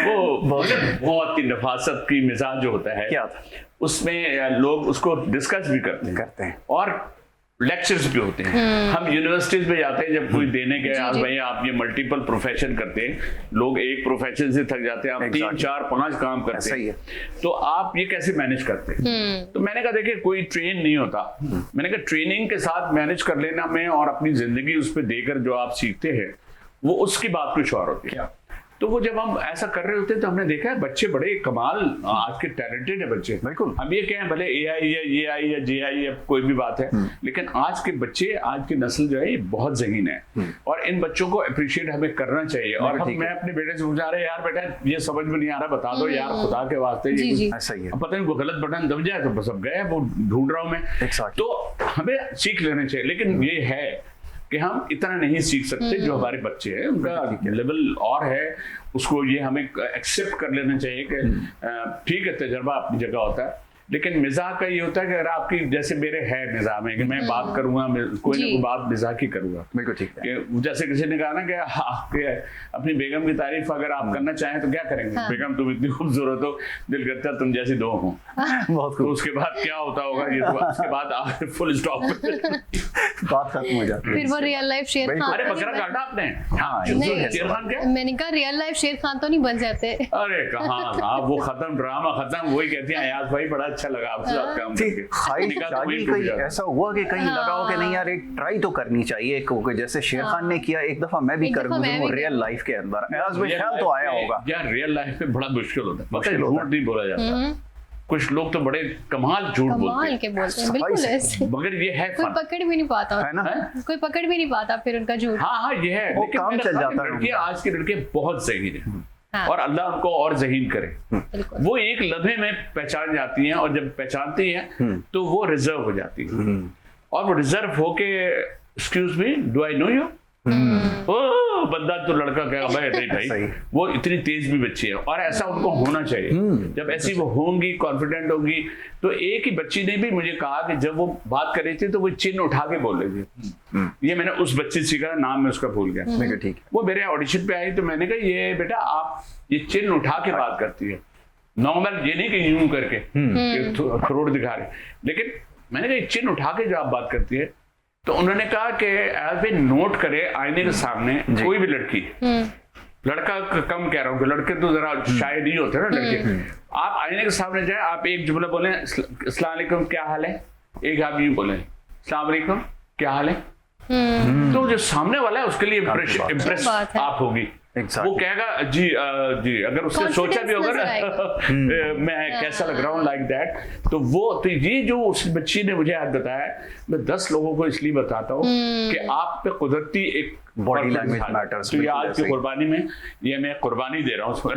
वो बहुत ही नफासत की मिजाज जो होता है, क्या था उसमें, लोग उसको डिस्कस भी करते हैं और लेक्चर्स भी होते हैं। हम यूनिवर्सिटीज में जाते हैं, जब कोई देने के आज भाई आप ये मल्टीपल प्रोफेशन करते हैं, लोग एक प्रोफेशन से थक जाते हैं, आप 3, 4, 5 काम करते हैं, तो आप ये कैसे मैनेज करते हैं? तो मैंने कहा देखिए कोई ट्रेन नहीं होता, मैंने कहा ट्रेनिंग के साथ मैनेज कर लेना में और अपनी जिंदगी उस पर देकर जो आप सीखते हैं वो उसकी बात कुछ और होती है। तो वो जब हम ऐसा कर रहे होते हैं तो हमने देखा है बच्चे बड़े कमाल, आज के टैलेंटेड है बच्चे, बिल्कुल। हम ये कहें भले AI या AI या JI या कोई भी बात है, लेकिन आज के बच्चे, आज की नस्ल जो है ये बहुत ज़हीन है, और इन बच्चों को अप्रिशिएट हमें करना चाहिए। और मैं अपने बेटे से पूछा रहे यार बेटा ये समझ में नहीं आ रहा, बता दो यार खुदा के वास्ते, ये ऐसा ही है, पता नहीं कोई गलत बटन दब जाए तो सब गए, वो ढूंढ रहा हूँ मैं। तो हमें सीख लेने चाहिए, लेकिन ये है कि हम इतना नहीं सीख सकते जो हमारे बच्चे हैं, उनका लेवल और है, उसको ये हमें एक्सेप्ट कर लेना चाहिए कि ठीक है तजर्बा अपनी जगह होता है, लेकिन मिजाज का ये होता है कि अगर आपकी जैसे मेरे है मिजाज में कि मैं बात करूंगा, कोई ना कोई बात मिजाज की करूंगा, बिल्कुल ठीक है। जैसे किसी ने कहा ना कि आपके अपनी बेगम की तारीफ अगर आप करना चाहें तो क्या करेंगे? बेगम तुम इतनी खूबसूरत हो, दिल करता तुम जैसी 2 हो। तो उसके बाद क्या होता होगा, ये तो उसके बाद आप फुल स्टॉप बात खत्म हो जाती है। फिर वो रियल लाइफ शेर खान, अरे बकरा काटा आपने? हाँ, शेर खान क्या? मैंने कहा रियल लाइफ शेर खान तो नहीं बन जाते। अरे कहाँ, वो खत्म, ड्रामा खत्म। वही कहती हैं अयाज भाई बड़ा अच्छा लगा आपके साथ काम करके। कहीं ऐसा हुआ कि कहीं लगा हो कि नहीं यार एक ट्राई तो करनी चाहिए, क्योंकि जैसे शेर खान ने किया, एक दफा मैं भी कर लूं रियल लाइफ के अंदर। अयाज भाई ख्याल तो आया होगा यार, रियल लाइफ में बड़ा मुश्किल होता है, पता है, झूठ नहीं बोला जाता। कुछ लोग तो बड़े कमाल झूठ बोलते हैं, बिल्कुल ऐसे, मगर ये है कोई पकड़ भी नहीं पाता है ना, कोई पकड़ भी नहीं पाता फिर उनका झूठ। हाँ ये है, वो काम चल जाता है। आज के लड़के बहुत ज़हीन है, और अल्लाह उनको और ज़हीन करे। वो एक लम्हे में पहचान जाती हैं, और जब पहचानती हैं तो वो रिजर्व हो जाती है, और वो रिजर्व होके excuse me do I know you, ओ बंदा तो लड़का क्या भाई भाई, वो इतनी तेज भी बच्ची है, और ऐसा उनको होना चाहिए। जब ऐसी वो होंगी, कॉन्फिडेंट होंगी, तो एक ही बच्ची ने भी मुझे कहा कि जब वो बात कर रही थी तो वो चिन्ह उठा के बोल रही थी। ये मैंने उस बच्ची से सीखा, नाम मैं उसका भूल गया, ठीक है। वो मेरे ऑडिशन पे आई तो मैंने कहा ये बेटा आप ये चिन्ह उठा के बात करती है, नॉर्मल ये नहीं कि यूं करके करोड़ दिखा रहे, लेकिन मैंने कहा चिन्ह उठा के जो आप बात करती है। तो उन्होंने कहा कि एज ए नोट करे आईने के सामने कोई भी लड़की, लड़का कम कह रहा हूँ, लड़के तो जरा शायद ही होते हैं ना लड़के, आप आईने के सामने जाए, आप एक जुमला बोले अस्सलाम वालेकुम क्या हाल है, एक आप यूं बोले अस्सलाम वालेकुम क्या हाल है, तो जो सामने वाला है उसके लिए इम्प्रेस आप होगी। वो कहेगा जी जी, अगर उसने सोचा भी होगा ना मैं कैसा लग रहा हूँ लाइक दैट, तो वो तो ये जो उस बच्ची ने मुझे आज बताया, मैं 10 लोगों को इसलिए बताता हूँ कि आप पे कुदरती एक बॉडी लैंग्वेज मैटर्स। तो ये आज की कुर्बानी में ये मैं कुर्बानी दे रहा हूँ उस पर।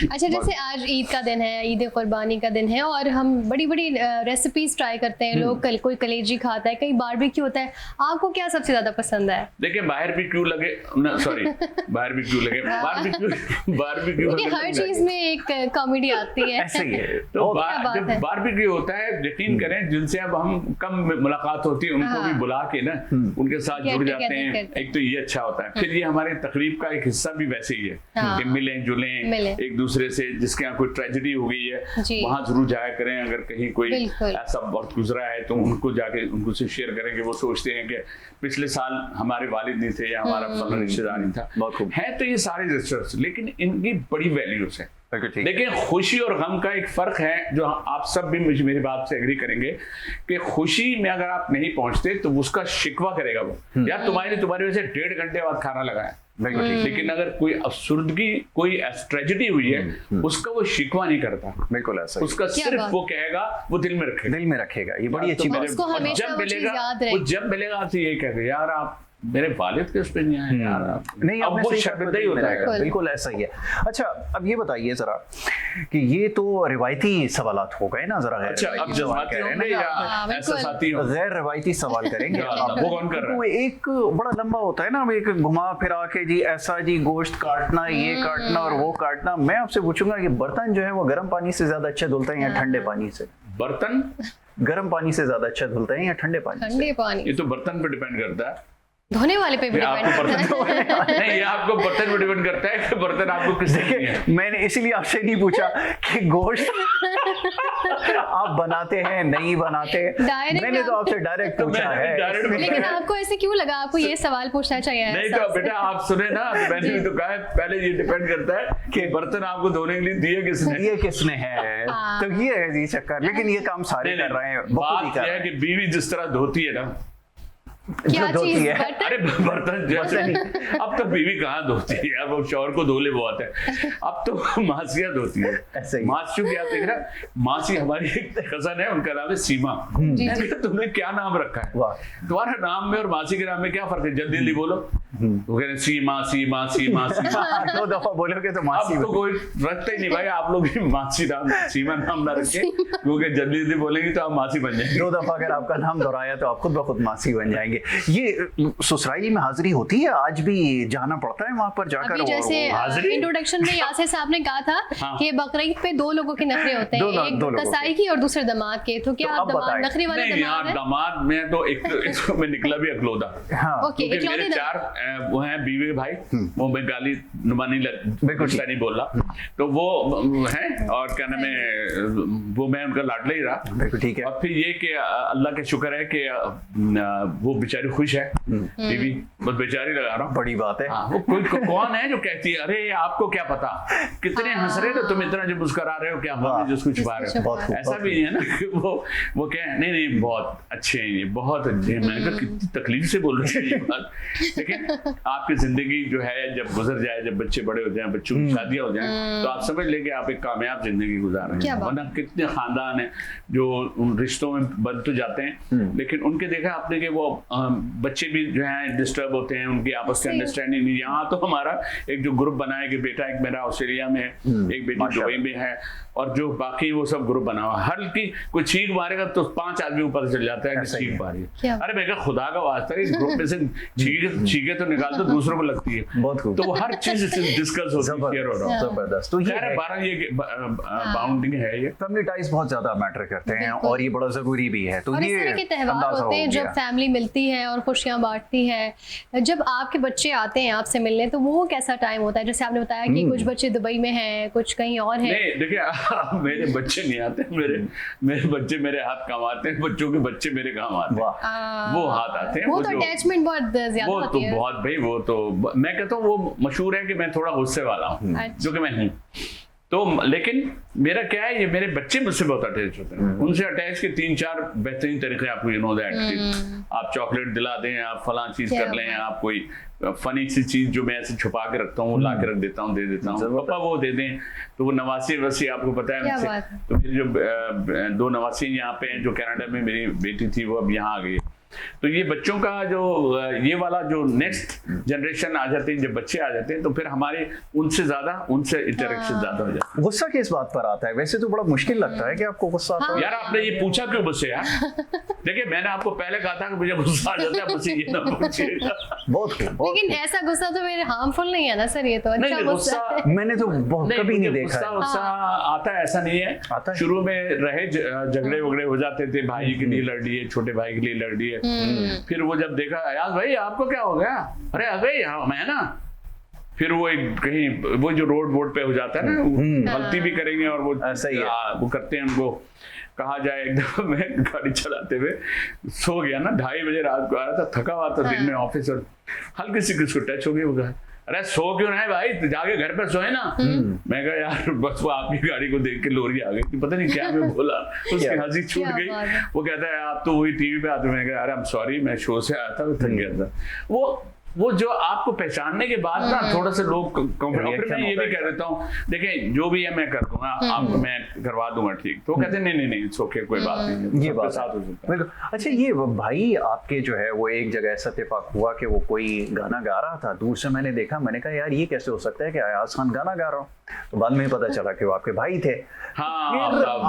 अच्छा, जैसे आज ईद का दिन है, ईद कुर्बानी का दिन है, और हम बड़ी बड़ी रेसिपीज ट्राई करते हैं लोग, कोई कलेजी खाता है, कहीं बारबेक्यू होता है, आपको क्या सबसे ज्यादा पसंद है? देखिए बाहर भी क्यों लगे, सॉरी बाहर भी क्यों लगे, बारबेक्यू हर चीज में एक कॉमेडी आती है, ऐसे ही है। तो बारबेक्यू होता है, यकीन करें जिनसे अब हम कम मुलाकात होती है उनको भी बुला के ना उनके साथ जुड़ जाते हैं, एक एक तो ये अच्छा होता है, फिर ये हमारे तकरीब का एक हिस्सा भी वैसे ही है हाँ। कि मिलें जुलें एक दूसरे से, जिसके यहाँ कोई ट्रेजेडी हो गई है वहां जरूर जाया करें। अगर कहीं कोई ऐसा वक्त गुजरा है तो उनको जाके उनको से शेयर करें कि वो सोचते हैं कि पिछले साल हमारे वालिद नहीं थे या हमारा फलाना रिश्तेदार नहीं था। है तो ये सारे रिश्तेदार, लेकिन इनकी बड़ी वैल्यूज है। लेकिन खुशी और गम का एक फर्क है जो आप सब भी मुझे मेरी बात से एग्री करेंगे कि खुशी में अगर आप नहीं पहुंचते तो उसका शिकवा करेगा वो, यार तुम्हारी वजह से 1.5 घंटे बाद खाना लगाया। लेकिन अगर कोई अफसुर्दगी, कोई ट्रेजेडी हुई है, उसका वो शिकवा नहीं करता। बिल्कुल ऐसा, उसका सिर्फ वो कहेगा, वो दिल में रखेगा। ये बड़ी अच्छी बात है। जब मिलेगा आपसे यही कहेगा, यार आप मेरे वालिद के उस पे नहीं आए यार, नहीं अब वो शर्मिंदा ही हो जाएगा। बिल्कुल ऐसा ही है। अच्छा, अब ये बताइए जरा कि ये तो रिवायती सवालात हो गए ना, जरा अच्छा अब जज्बाती होंगे या एहसासाती होंगे? गैर रिवायती सवाल करेंगे। वो कौन कर रहा है? एक बड़ा लंबा होता है ना, एक घुमा फिरा के जी ऐसा जी गोश्त काटना, ये काटना और वो काटना। मैं आपसे पूछूंगा कि बर्तन जो है वो गर्म पानी से ज्यादा अच्छे धुलते हैं या ठंडे पानी से? बर्तन गर्म पानी से ज्यादा अच्छा धुलते हैं या ठंडे पानी? ये तो बर्तन पे डिपेंड करता है, धोने वाले पे भी डिपेंड करता है। नहीं, ये आपको बर्तन पे डिपेंड करता है कि बर्तन आपको किसने दिए हैं। मैंने इसीलिए आपसे नहीं पूछा कि गोश्त आप बनाते हैं नहीं बनाते, मैंने तो आपसे डायरेक्ट पूछा है। लेकिन आपको ऐसे क्यों लगा आपको ये सवाल पूछना चाहिए? नहीं तो बेटा आप सुने ना, मैंने भी तो कहा है, पहले ये डिपेंड करता है कि बर्तन आपको धोने के लिए दिए किसने है। तो ये है जी चक्कर। लेकिन ये काम सारे कर रहे हैं। बात यह है कि बीवी जिस तरह धोती है ना, क्या चीज है? अरे बर्तन जैसे अब तो बीवी कहाँ धोती है यार, वो शौहर को धो ले बहुत है। अब तो मासियाँ धोती है। मासियों की आप देख रहे हैं, मासी हमारी एक कजन है, उनका नाम है सीमा। तुमने क्या नाम रखा है? तुम्हारा नाम में और मासी के नाम में क्या फर्क है? जल्दी जल्दी बोलो। वो कह रहे सीमा सीमा सीमा सीमा। 2 दफा बोलोगे तो मासी। अब तो कोई रखता ही नहीं भाई, आप लोग भी मासी नाम सीमा नाम ना रखे, क्योंकि जल्दी जल्दी बोलेंगे तो आप मासी बन जाएंगे। 2 दफा अगर आपका नाम दोहराया तो आप खुद ब खुद मासी बन जाएंगे। ये ससुराली में हाजिरी होती है, आज भी जाना पड़ता है वहां पर जाकर? जैसे इंट्रोडक्शन में यासिर साहब ने कहा था कि बकरीद पे 2 लोगों के नखरे होते हैं, एक कसाई की और दूसरे दामाद के। तो क्या आप दामाद नखरे वाले दामाद हैं? दामाद में तो एक में निकला भी अकलौदा। ओके, मेरे 4 वो हैं बीवी भाई, वो मैं गाली नुमानी नहीं बोल रहा, तो वो है और क्या नाम है, वो मैं उनका लाडला ही रहा। ठीक है। और फिर ये कि अल्लाह का शुक्र है कि वो बेचारी खुश है बीवी, बस बेचारी लगा रहा हूँ। बड़ी बात है। वो कोई कौन है जो कहती है अरे आपको क्या पता, कितने हंस रहे थे तुम, इतना जो मुस्कुरा रहे हो, क्या हम जिसको छुपा रहे हो? ऐसा भी नहीं है ना। वो क्या नहीं बहुत अच्छे हैं, ये बहुत अच्छे हैं। मैंने कहा कितनी तकलीफ से बोल रही है ये बात। लेकिन आपकी जिंदगी जो है जब गुजर जाए, जब बच्चे बड़े हो जाए, बच्चों की शादियां हो जाए, तो आप समझ लेंगे आप एक कामयाब जिंदगी गुजार रहे हैं। वरना कितने खानदान है जो उन रिश्तों में बन तो जाते हैं, लेकिन उनके देखा आपने कि वो बच्चे भी जो है डिस्टर्ब होते हैं, उनकी आपस में अंडरस्टैंडिंग नहीं। यहाँ तो हमारा एक जो ग्रुप बना है कि बेटा एक मेरा ऑस्ट्रेलिया में है, एक बेटी दुबई में है, और जो बाकी वो सब ग्रुप बना हुआ। हर की कोई चीख मारेगा तो 5 आदमी ऊपर चल जाता है कि चीख मारी। अरे मैं कहा खुदा का वास्ता है, इस ग्रुप में से चीखे तो निकाल दो, दूसरों को लगती है। तो वो हर चीज डिस्कस होती है। जबरदस्त। तो ये बाउंडिंग है, ये फैमिली टाइज बहुत ज्यादा मैटर करते हैं और ये बड़ा जरूरी भी है। तो ये इस तरह के त्योहार होते हैं जब फैमिली मिलती है और खुशियां बांटती है। जब आपके बच्चे आते हैं आपसे मिलने, तो वो कैसा टाइम होता है? जैसे आपने बताया कि कुछ बच्चे दुबई में हैं, कुछ कहीं और हैं। नहीं देखिए, मेरे बच्चे नहीं आते, मेरे बच्चे मेरे हाथ काम आते हैं, बच्चों के बच्चे मेरे काम आते हैं। वो हाथ आते हैं। वो तो अटैचमेंट बहुत ज्यादा होती है। वो तो बहुत भाई, वो तो मैं कहता हूँ वो मशहूर है कि मैं थोड़ा गुस्से वाला हूँ, जो कि मैं हूँ। तो लेकिन मेरा क्या है, ये मेरे बच्चे मुझसे बहुत अटैच होते हैं। उनसे अटैच के 3-4 बेहतरीन तरीके आपको यू नो दैट। आप चॉकलेट दिला दें, आप फलां चीज कर लें, आप कोई फनी सी चीज जो मैं ऐसे छुपा के रखता हूँ, ला के रख देता हूँ, दे देता हूँ, पापा वो दे दें। तो वो नवासी वसी आपको पता है, तो मेरी जो 2 नवासी यहाँ पे हैं, जो कनाडा में मेरी बेटी थी वो अब यहाँ आ गई। तो ये बच्चों का जो ये वाला जो नेक्स्ट जनरेशन आ जाते हैं, जब बच्चे आ जाते हैं, तो फिर हमारे उनसे इंटरेक्शन ज्यादा हो जाता है। गुस्सा किस बात पर आता है? वैसे तो बड़ा मुश्किल लगता है कि आपको गुस्सा आता है। यार आपने ये पूछा क्यों मुझसे यार? देखिए मैंने आपको पहले कहा था कि मुझे गुस्सा आ जाता है, मुझे ये ना पूछिएगा। बहुत लेकिन ऐसा गुस्सा तो मेरे हार्मफुल नहीं है ना सर, ये तो अच्छा गुस्सा है। मैंने तो कभी नहीं देखा। गुस्सा आता है, ऐसा नहीं है। शुरू में रहे झगड़े वगड़े हो जाते थे, भाई के लिए लड़ लिए, छोटे भाई के लिए लड़ लिए, फिर वो जब देखा, अयाज भाई आपको क्या हो गया, अरे आ गई मैं ना, फिर वो एक कहीं वो जो रोड पे हो जाता है ना, गलती भी करेंगे और वो वो करते हैं, उनको कहा जाए। एकदम मैं गाड़ी चलाते हुए सो गया ना, 2:30 बजे रात को आया था, थका हुआ था दिन में ऑफिस, और हल्की सी किसको टच हो गई, वो कहा अरे सो क्यों नहीं भाई, तो जाके घर पे सोए ना। मैं कहा यार बस वो आपकी गाड़ी को देख के लोरी आ गई, पता नहीं क्या मैं बोला, उसकी हंसी छूट गई। वो कहता है आप तो वही टीवी पे आते। मैं कहा अरे आई एम सॉरी, मैं शो से आया था, थक गया था। वो जो आपको पहचानने के बाद ना थोड़ा सा लोग कंफर्टेबल, मैं ये भी कह देता हूँ देखिए जो भी है मैं कर दूंगा, आपको मैं करवा दूंगा ठीक, तो कहते हैं नहीं इट्स ओके, कोई बात नहीं, ये बात साथ हो सकता है। अच्छा ये भाई आपके जो है वो एक जगह ऐसा इत्तेफाक हुआ कि वो कोई गाना गा रहा था, दूर से मैंने देखा, मैंने कहा यार ये कैसे हो सकता है कि अयाज खान गाना गा रहा हूँ, तो बाद में पता चला कि वो आपके भाई थे। आफ्ताब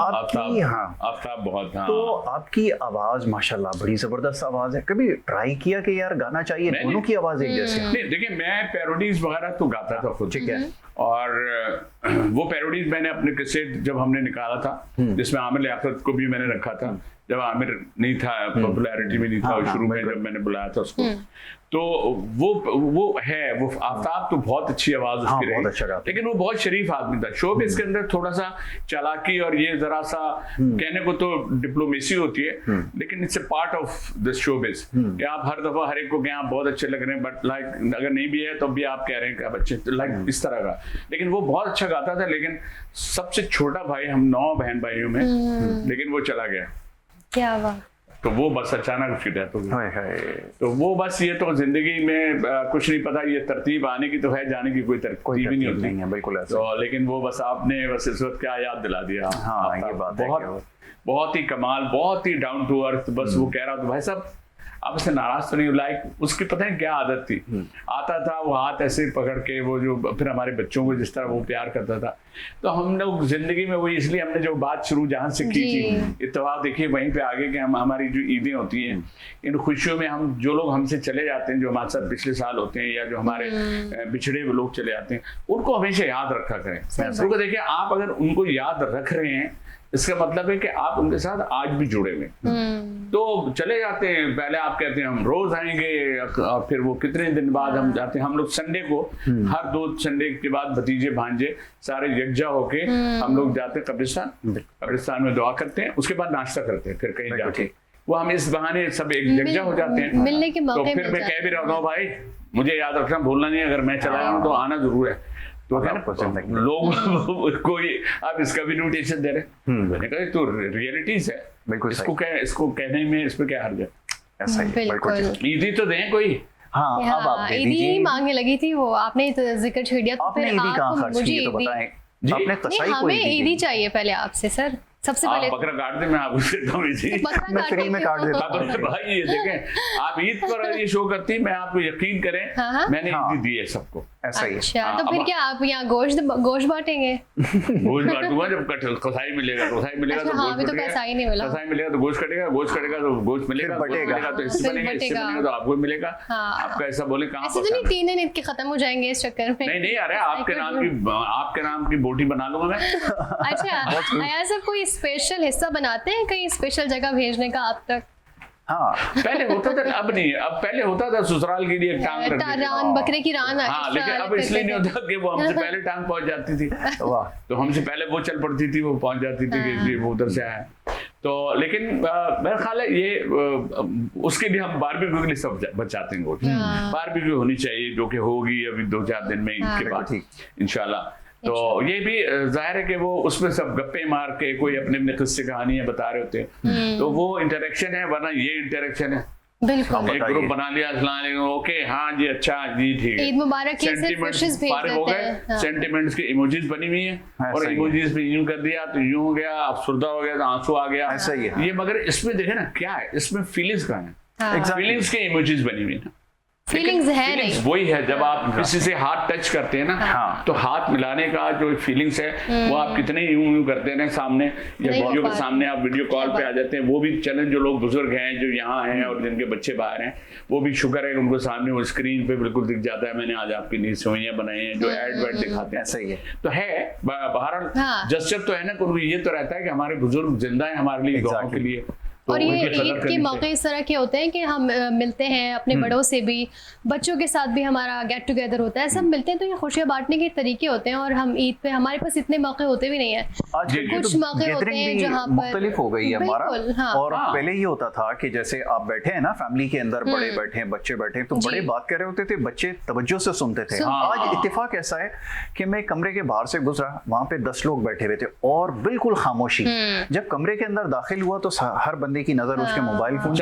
बहुत। तो आपकी आवाज माशाल्लाह बड़ी जबरदस्त आवाज है, कभी ट्राई किया कि यार गाना चाहिए, दोनों की आवाज एक जैसी? नहीं देखिए, मैं पैरोडीज वगैरह तो गाता था खुद, ठीक है, और वो पैरोडीज मैंने अपने कैसेट जब हमने निकाला था, जिसमें आमिर लियाकत को भी मैंने रखा था, जब आमिर नहीं था, पॉपुलैरिटी में नहीं था, शुरू में जब मैंने बुलाया था उसको, तो वो है, वो आफ्ताब तो बहुत अच्छी आवाज उसकी रही, लेकिन वो बहुत शरीफ आदमी था। शो इसके अंदर थोड़ा सा चालाकी और ये जरा सा कहने को तो डिप्लोमेसी होती है, लेकिन it's a part of the showbiz कि आप हर दफा हर एक को कहें आप बहुत अच्छे लग रहे हैं, बट लाइक अगर नहीं भी है तो भी आप कह रहे हैं कि आप अच्छे, लाइक इस तरह का। लेकिन वो बहुत अच्छा गाता था, लेकिन सबसे छोटा भाई, हम 9 बहन भाइयों में, लेकिन वो चला गया। क्या बात। तो वो बस अचानक उसकी डेथ हो गई। तो वो बस ये तो जिंदगी में कुछ नहीं पता, ये तरतीब आने की तो है, जाने की कोई तरतीब ही नहीं होती है, बिल्कुल ऐसा। तो लेकिन वो बस आपने बस इस वक्त क्या याद दिला दिया। हाँ, ये बात बहुत ही कमाल, बहुत ही डाउन टू अर्थ। बस वो कह रहा था भाई साहब आप इससे नाराज तो नहीं, लाइक उसकी पता है क्या आदत थी, आता था वो हाथ ऐसे पकड़ के, वो जो फिर हमारे बच्चों को जिस तरह वो प्यार करता था, तो हम लोग जिंदगी में वही, इसलिए हमने जो बात शुरू जहाँ से की थी, इत्तेफाक देखिए वहीं पे आगे के हम, हमारी जो ईदें होती हैं, इन खुशियों में हम जो लोग हमसे चले जाते हैं, जो हमारे साथ पिछले साल होते हैं, या जो हमारे बिछड़े हुए लोग चले जाते हैं, उनको हमेशा याद रखा करें। क्योंकि देखिए आप अगर उनको याद रख रहे हैं, इसका मतलब है कि आप उनके साथ आज भी जुड़े हुए। तो चले जाते हैं, पहले आप कहते हैं हम रोज आएंगे, और फिर वो कितने दिन बाद हम जाते हैं। हम लोग संडे को, हर 2 संडे के बाद भतीजे भांजे सारे यकजा होके हम लोग जाते हैं कब्रिस्तान में दुआ करते हैं, उसके बाद नाश्ता करते हैं, फिर कहीं जाके वो हम इस बहाने सब एक यकजा हो जाते हैं, मिलने के मौके। तो फिर मैं कह भी रहा हूँ भाई मुझे याद रखना, भूलना नहीं, अगर मैं चला जाऊँ तो आना जरूर है। तो लोग कोई आप इसका भी नोटेशन दे रहे, मैंने कहा तो रियलिटीज है, बिल्कुल इसको कहने में इसमें क्या हर्ज है। ऐसा ही बिल्कुल। ईदी तो दें कोई। हाँ, अब आप ईदी मांगने लगी थी, वो आपने तो जिक्र छेड़ दिया, तो फिर आप मुझे ईदी, हमें ईदी चाहिए पहले आपसे सर। सबसे पहले बकरा काट दे, मैं आपको देता हूँ मैं फ्री में काट देता हूँ भाई। ये देखें आप ईद पर ये शो करती, मैं आपको यकीन करें मैंने ईद दी है सबको, ऐसा ही। अच्छा, तो फिर क्या आप यहाँ गोश्त बांटेंगे? गोश्त बांटूंगा जब कसाई मिलेगा तो हाँ, अभी तो कसाई नहीं मिला, कसाई मिलेगा तो गोश्त कटेगा, गोश्त कटेगा तो गोश्त मिलेगा, बटेगा तो हिस्सा बनेगा, हिस्से बनेगा तो आपको मिलेगा। आपका ऐसा बोले कहाँ, ऐसे तो नहीं 3 दिन ईद के खत्म हो जाएंगे इस चक्कर में? नहीं, अरे आपके नाम की बोटी बना लूंगा मैं। अच्छा, आया सब कोई स्पेशल हिस्सा बनाते हैं कहीं स्पेशल जगह भेजने का आप तक? हाँ, पहले होता था, अब नहीं, अब पहले होता था ससुराल के लिए टांग रख देते थे, बकरे की रान। हाँ, लेकिन अब इसलिए नहीं होता कि वो हमसे पहले टांग पहुंच जाती थी, तो हमसे पहले वो चल पड़ती थी, वो पहुंच जाती थी कि वो उधर से आया। तो लेकिन मेरा ख्याल है ये उसके लिए हम बारबेक्यू के लिए सब बचाते हैं गोश्त। बारबेक्यू होनी चाहिए, जो कि होगी अभी 2-4 दिन में इसके बाद इंशाल्लाह। तो ये भी जाहिर है कि वो उसमें सब गप्पे मार के कोई अपने अपने किस्से कहानियां बता रहे होते हैं, तो वो इंटरेक्शन है, वरना ये इंटरेक्शन है। बिल्कुल, एक ग्रुप बना लिया, ओके हाँ जी, अच्छा जी, ठीक है, ईद मुबारक के सिर्फ विशेस भेज देते हैं, सेंटिमेंट्स की इमोजीज बनी हुई है, और इमोजीज पे यूं कर दिया तो यूं हो गया, अफसरदा हो गया तो आंसू आ गया, ऐसा ही है ये। मगर इसमें देखे ना क्या है, इसमें फीलिंग्स कहाँ है, फीलिंग्स की इमोजीज बनी हुई है, फीलिंग्स है नहीं, वही है। जब आप किसी से हाथ टच करते हैं ना, तो हाथ मिलाने का जो फीलिंग्स है वो आप कितने यूं करते हैं ना सामने, या वीडियो के सामने आप वीडियो कॉल पे आ जाते हैं, वो भी चैलेंज। जो लोग बुजुर्ग हैं जो यहाँ हैं और जिनके बच्चे बाहर हैं, वो भी शुक्र है उनको सामने वो स्क्रीन पे बिल्कुल दिख जाता है, मैंने आज आपकी नींद सेवइयां बनाई हैं, जो एड वेड दिखाते हैं, सही है। तो है बहरहाल जस्टिस तो है ना, ये तो रहता है कि हमारे बुजुर्ग जिंदा है हमारे लिए, गाँव के लिए, और ये ईद के मौके इस तरह के होते हैं कि हम मिलते हैं अपने बड़ों से भी, बच्चों के साथ भी हमारा गेट टुगेदर होता है, सब मिलते हैं, तो ये खुशियाँ बांटने के तरीके होते हैं। और हम ईद पे हमारे पास इतने मौके होते भी नहीं है, कुछ मौके होते हैं जहाँ पर मुख्तलिफ हो गई है हमारा। हाँ। और पहले ये होता था कि जैसे आप बैठे हैं ना फैमिली के अंदर, बड़े बैठे हैं, बच्चे बैठे हैं, तो बड़े बात कर रहे होते थे, बच्चे तवज्जो से सुनते थे। आज इत्तेफाक ऐसा है कि मैं कमरे के बाहर से गुजरा, वहां पे 10 लोग बैठे हुए थे और बिल्कुल खामोशी। जब कमरे के अंदर दाखिल हुआ तो हर बंदे की नजर उसके मोबाइल फोन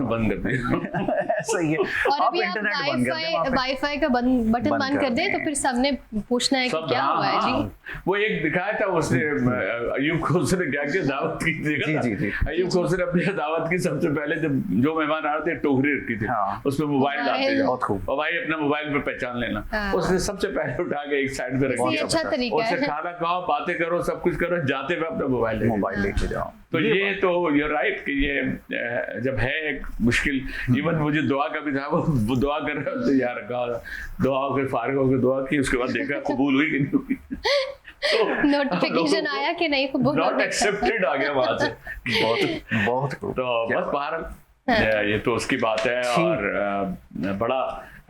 बंद कर दिया। ऐसा ही है। और अभी आप वाईफाई का बटन बंद कर दे तो फिर सबने पूछना है कि क्या हुआ है जी। वो एक दिखाया था उसने, अयूब खोसर ने क्या किया, दावत की। जी। अयूब खोसर अपनी दावत की सबसे पहले जब जो मेहमान आ रहे थे टोकरी रखी थी, उसमें मोबाइल डालते जाओ और भाई अपना मोबाइल पे पहचान लेना। उसने सबसे पहले उठा के एक साइड पे रख दिया। अच्छा तरीका है। खाना खाओ, बातें करो, सब कुछ करो, जाते हुए अपना मोबाइल लेके जाओ। तो ये तो you're right कि ये जब है एक मुश्किल, इवन मुझे दुआ का भी था, वो दुआ कर रहे होते यार, दुआ होकर फारिग होकर दुआ की, उसके बाद देखा कबूल हुई कि नहीं हुई। नोटिफिकेशन आया कि नहीं कबूल, नॉट एक्सेप्टेड आ गया वहां से। बहुत तो बस बाहर ये तो उसकी बात है। और बड़ा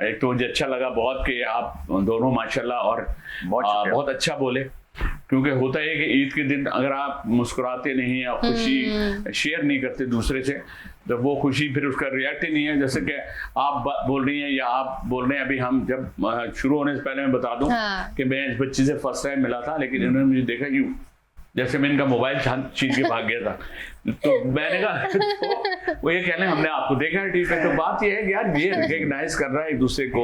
एक तो मुझे अच्छा लगा बहुत कि आप दोनों माशाल्लाह और बहुत अच्छा बोले, क्योंकि होता है कि ईद के दिन अगर आप मुस्कुराते नहीं या खुशी शेयर नहीं करते दूसरे से, तो वो खुशी फिर उसका रिएक्ट ही नहीं है। जैसे कि आप बोल रही हैं या आप बोल रहे हैं, अभी हम जब शुरू होने से पहले मैं बता दूं कि मैं इस बच्ची से फर्स्ट टाइम मिला था, लेकिन इन्होंने मुझे देखा कि जैसे मैं इनका मोबाइल छीन के भाग गया था। तो मैंने कहा तो वो ये कहने हमने आपको देखा है टीवी पे। तो बात ये है कि यार ये रिकॉग्नाइज कर रहा है एक दूसरे को।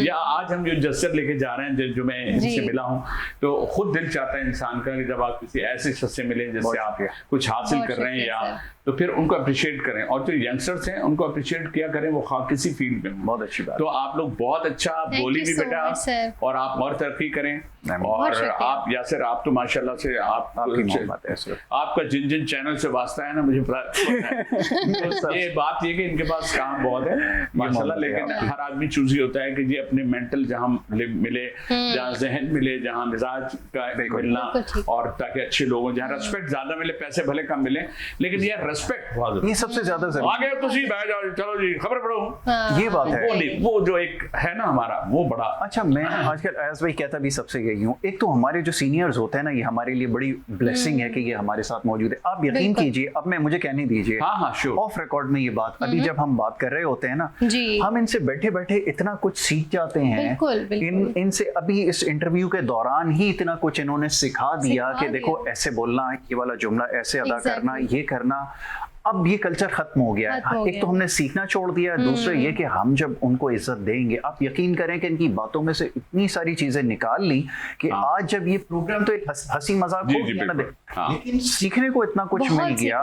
या आज हम जो जस्टर लेके जा रहे हैं, जो मैं इनसे मिला हूँ, तो खुद दिल चाहता है इंसान का कि जब आप किसी ऐसे शख्स से मिले जिससे आप कुछ हासिल कर रहे हैं, या तो फिर उनको अप्रिशिएट करें। और जो यंगस्टर्स हैं उनको अप्रिशिएट किया करें, वो किसी फील्ड में। बहुत अच्छी बात। तो आप लोग बहुत अच्छा बोली भी बेटा, और आप और तरक्की करें। और आप यासिर, आप तो माशाल्लाह से आपका जिन जिन चैनल से वास्ता है ना, मुझे पता है। ये बात ये कि इनके पास काम बहुत है माशाल्लाह, लेकिन हर आदमी चूजी होता है कि जी अपने मेंटल जहाँ मिले, जहाँ जहन मिले, जहाँ मिजाज का मिलना, और ताकि अच्छे लोगों, जहाँ रेस्पेक्ट ज्यादा मिले, पैसे भले कम मिले, लेकिन यार रेस्पेक्ट बहुत, ये सबसे ज्यादा जरूरी। आगे तो सी बैठ जाओ, चलो जी खबर पढ़ो, ये बात है। वो जो एक है ना हमारा, वो बड़ा अच्छा। मैं आजकल अयाज भाई कहता भी सबसे यही हूँ, एक तो हमारे जो सीनियर्स होते हैं ना, ये हमारे लिए बड़ी ब्लेसिंग है कि ये हमारे साथ मौजूद है। आप यकीन कीजिए, अब मैं मुझे कहने दीजिए, ऑफ रिकॉर्ड में ये बात, अभी जब हम बात कर रहे होते हैं ना, हम इनसे बैठे बैठे इतना कुछ सीख जाते हैं। इनसे अभी इस इंटरव्यू के दौरान ही इतना कुछ इन्होंने सिखा दिया कि देखो ऐसे बोलना, ये वाला जुमला ऐसे अदा करना, ये करना। अब ये कल्चर खत्म हो गया है। एक तो हमने सीखना छोड़ दिया, दूसरा ये कि हम जब उनको इज्जत देंगे, आप यकीन करें कि इनकी बातों में से इतनी सारी चीजें निकाल ली कि आज जब ये प्रोग्राम तो एक हंसी मजाक हो गया ना, लेकिन सीखने को इतना कुछ मिल गया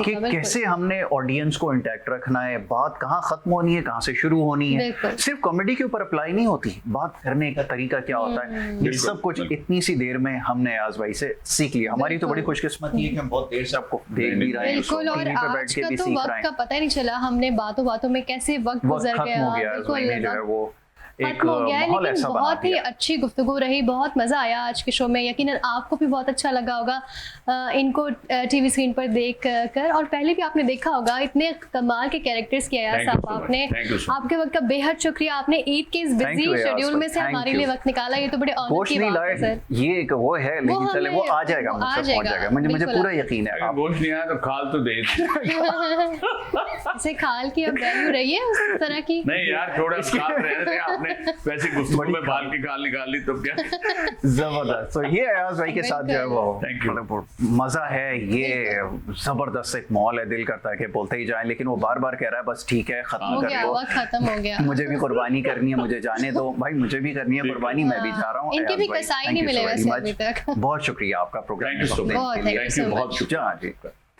कि कैसे हमने ऑडियंस को इंटैक्ट रखना है, बात कहाँ खत्म होनी है, कहाँ से शुरू होनी है। सिर्फ कॉमेडी के ऊपर अप्लाई नहीं होती, बात करने का तरीका क्या होता है, ये सब कुछ इतनी सी देर में हमने अयाज भाई से सीख लिया। हमारी तो बड़ी खुशकिस्मती है कि हम बहुत देर से आपको देख भी रहे हैं। आज का तो वक्त का पता ही नहीं चला, हमने बातों बातों में कैसे वक्त गुजर गया, बिल्कुल खत्म हो गया है। लेकिन बहुत ही अच्छी गुफ्तगू रही, बहुत मजा आया आज के शो में। यकीनन आपको भी बहुत अच्छा लगा होगा इनको टीवी स्क्रीन पर देख कर, और पहले भी आपने देखा होगा। इतने कमाल के कैरेक्टर्स किया यार साहब आपने। आपके वक्त का बेहद शुक्रिया, आपने ईद के इस बिजी शेड्यूल में से हमारे लिए वक्त निकाला, ये तो बड़े ऑनर की बात है सर। ये एक वो है, लेकिन चले वो आ जाएगा, मुझे पूरा यकीन है। गोश्त नहीं आया तो खाल तो दे ऐसे खाल की अब वैल्यू रही है उस तरह की नहीं यार, थोड़ा खाल रहे थे आपने, वैसे गुफ्तगू में बाल की गाल निकाल ली तो क्या जबरदस्त। तो ये अयाज भाई के साथ जो है वो मतलब मजा है, ये जबरदस्त एक माहौल है, दिल करता है कि बोलते ही जाएं, लेकिन वो बार बार कह रहा है बस ठीक है खत्म कर दो, खत्म हो गया, मुझे भी कुर्बानी करनी है, मुझे जाने दो भाई, मुझे भी करनी है कुर्बानी, मैं भी जा रहा हूँ। इनके भी कसाई नहीं मिले वैसे अभी तक। बहुत शुक्रिया आपका प्रोग्राम, बहुत शुक्रिया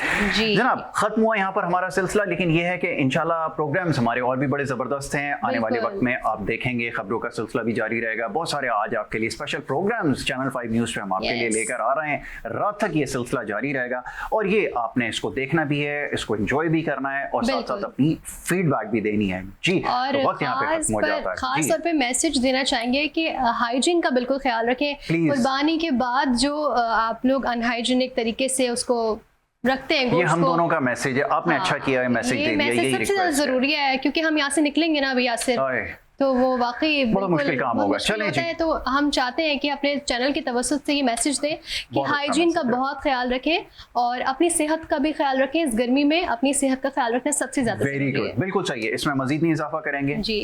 जी जनाब। खत्म हुआ यहाँ पर हमारा सिलसिला, लेकिन यह है कि इंशाल्लाह प्रोग्राम्स हमारे और भी बड़े जबरदस्त हैं। आने वाले वक्त में आप देखेंगे खबरों का सिलसिला भी जारी रहेगा। बहुत सारे आज आपके लिए स्पेशल प्रोग्राम्स चैनल 5 न्यूज़ पे हम आपके लिए लेकर आ रहे हैं। रात तक ये सिलसिला जारी रहेगा और ये आपने इसको देखना भी है, इसको एंजॉय भी करना है और साथ साथ अपनी फीडबैक भी देनी है जी। और वक्त यहाँ पे खत्म हो जाता है। खास तौर पे मैसेज देना चाहेंगे कि हाइजीन का बिल्कुल ख्याल रखें। कुर्बानी के बाद जो आप लोग अनहाइजीनिक तरीके से उसको रखते हैं ये गोश्त हम को। दोनों का मैसेज है, आपने हाँ, अच्छा किया है मैसेज ये दे दिया, मैसेज यही सबसे ज्यादा रिक्वेस्ट है। जरूरी है क्योंकि हम यहाँ से निकलेंगे ना अभी यासिर, आए, तो वो वाकई बड़ा बिल्कुल मुश्किल काम बहुत होगा। मुश्किल चलें होता जी। है। तो हम चाहते हैं कि अपने चैनल की तवज्जुह से ये मैसेज दें कि बहुत अच्छा हाइजीन का मैसेज है। बहुत ख्याल रखें और अपनी सेहत का भी ख्याल रखें। इस गर्मी में अपनी सेहत का ख्याल रखना सबसे ज्यादा वेरी जरूरी गुड, है। बिल्कुल चाहिए, इसमें मजीद नहीं इजाफा करेंगे। जी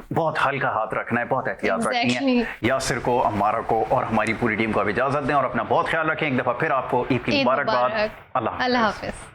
बहुत हल्का हाथ रखना है, बहुत एहतियात रखनी है। Exactly. यासिर को, अम्मारा को और हमारी पूरी टीम को अब इजाजत दें और अपना बहुत ख्याल रखें। एक दफा फिर आपको ईद की ईद मुबारकबाद। मुबारक। अल्लाह अल्लाह हाफ़िज़। हाफिज।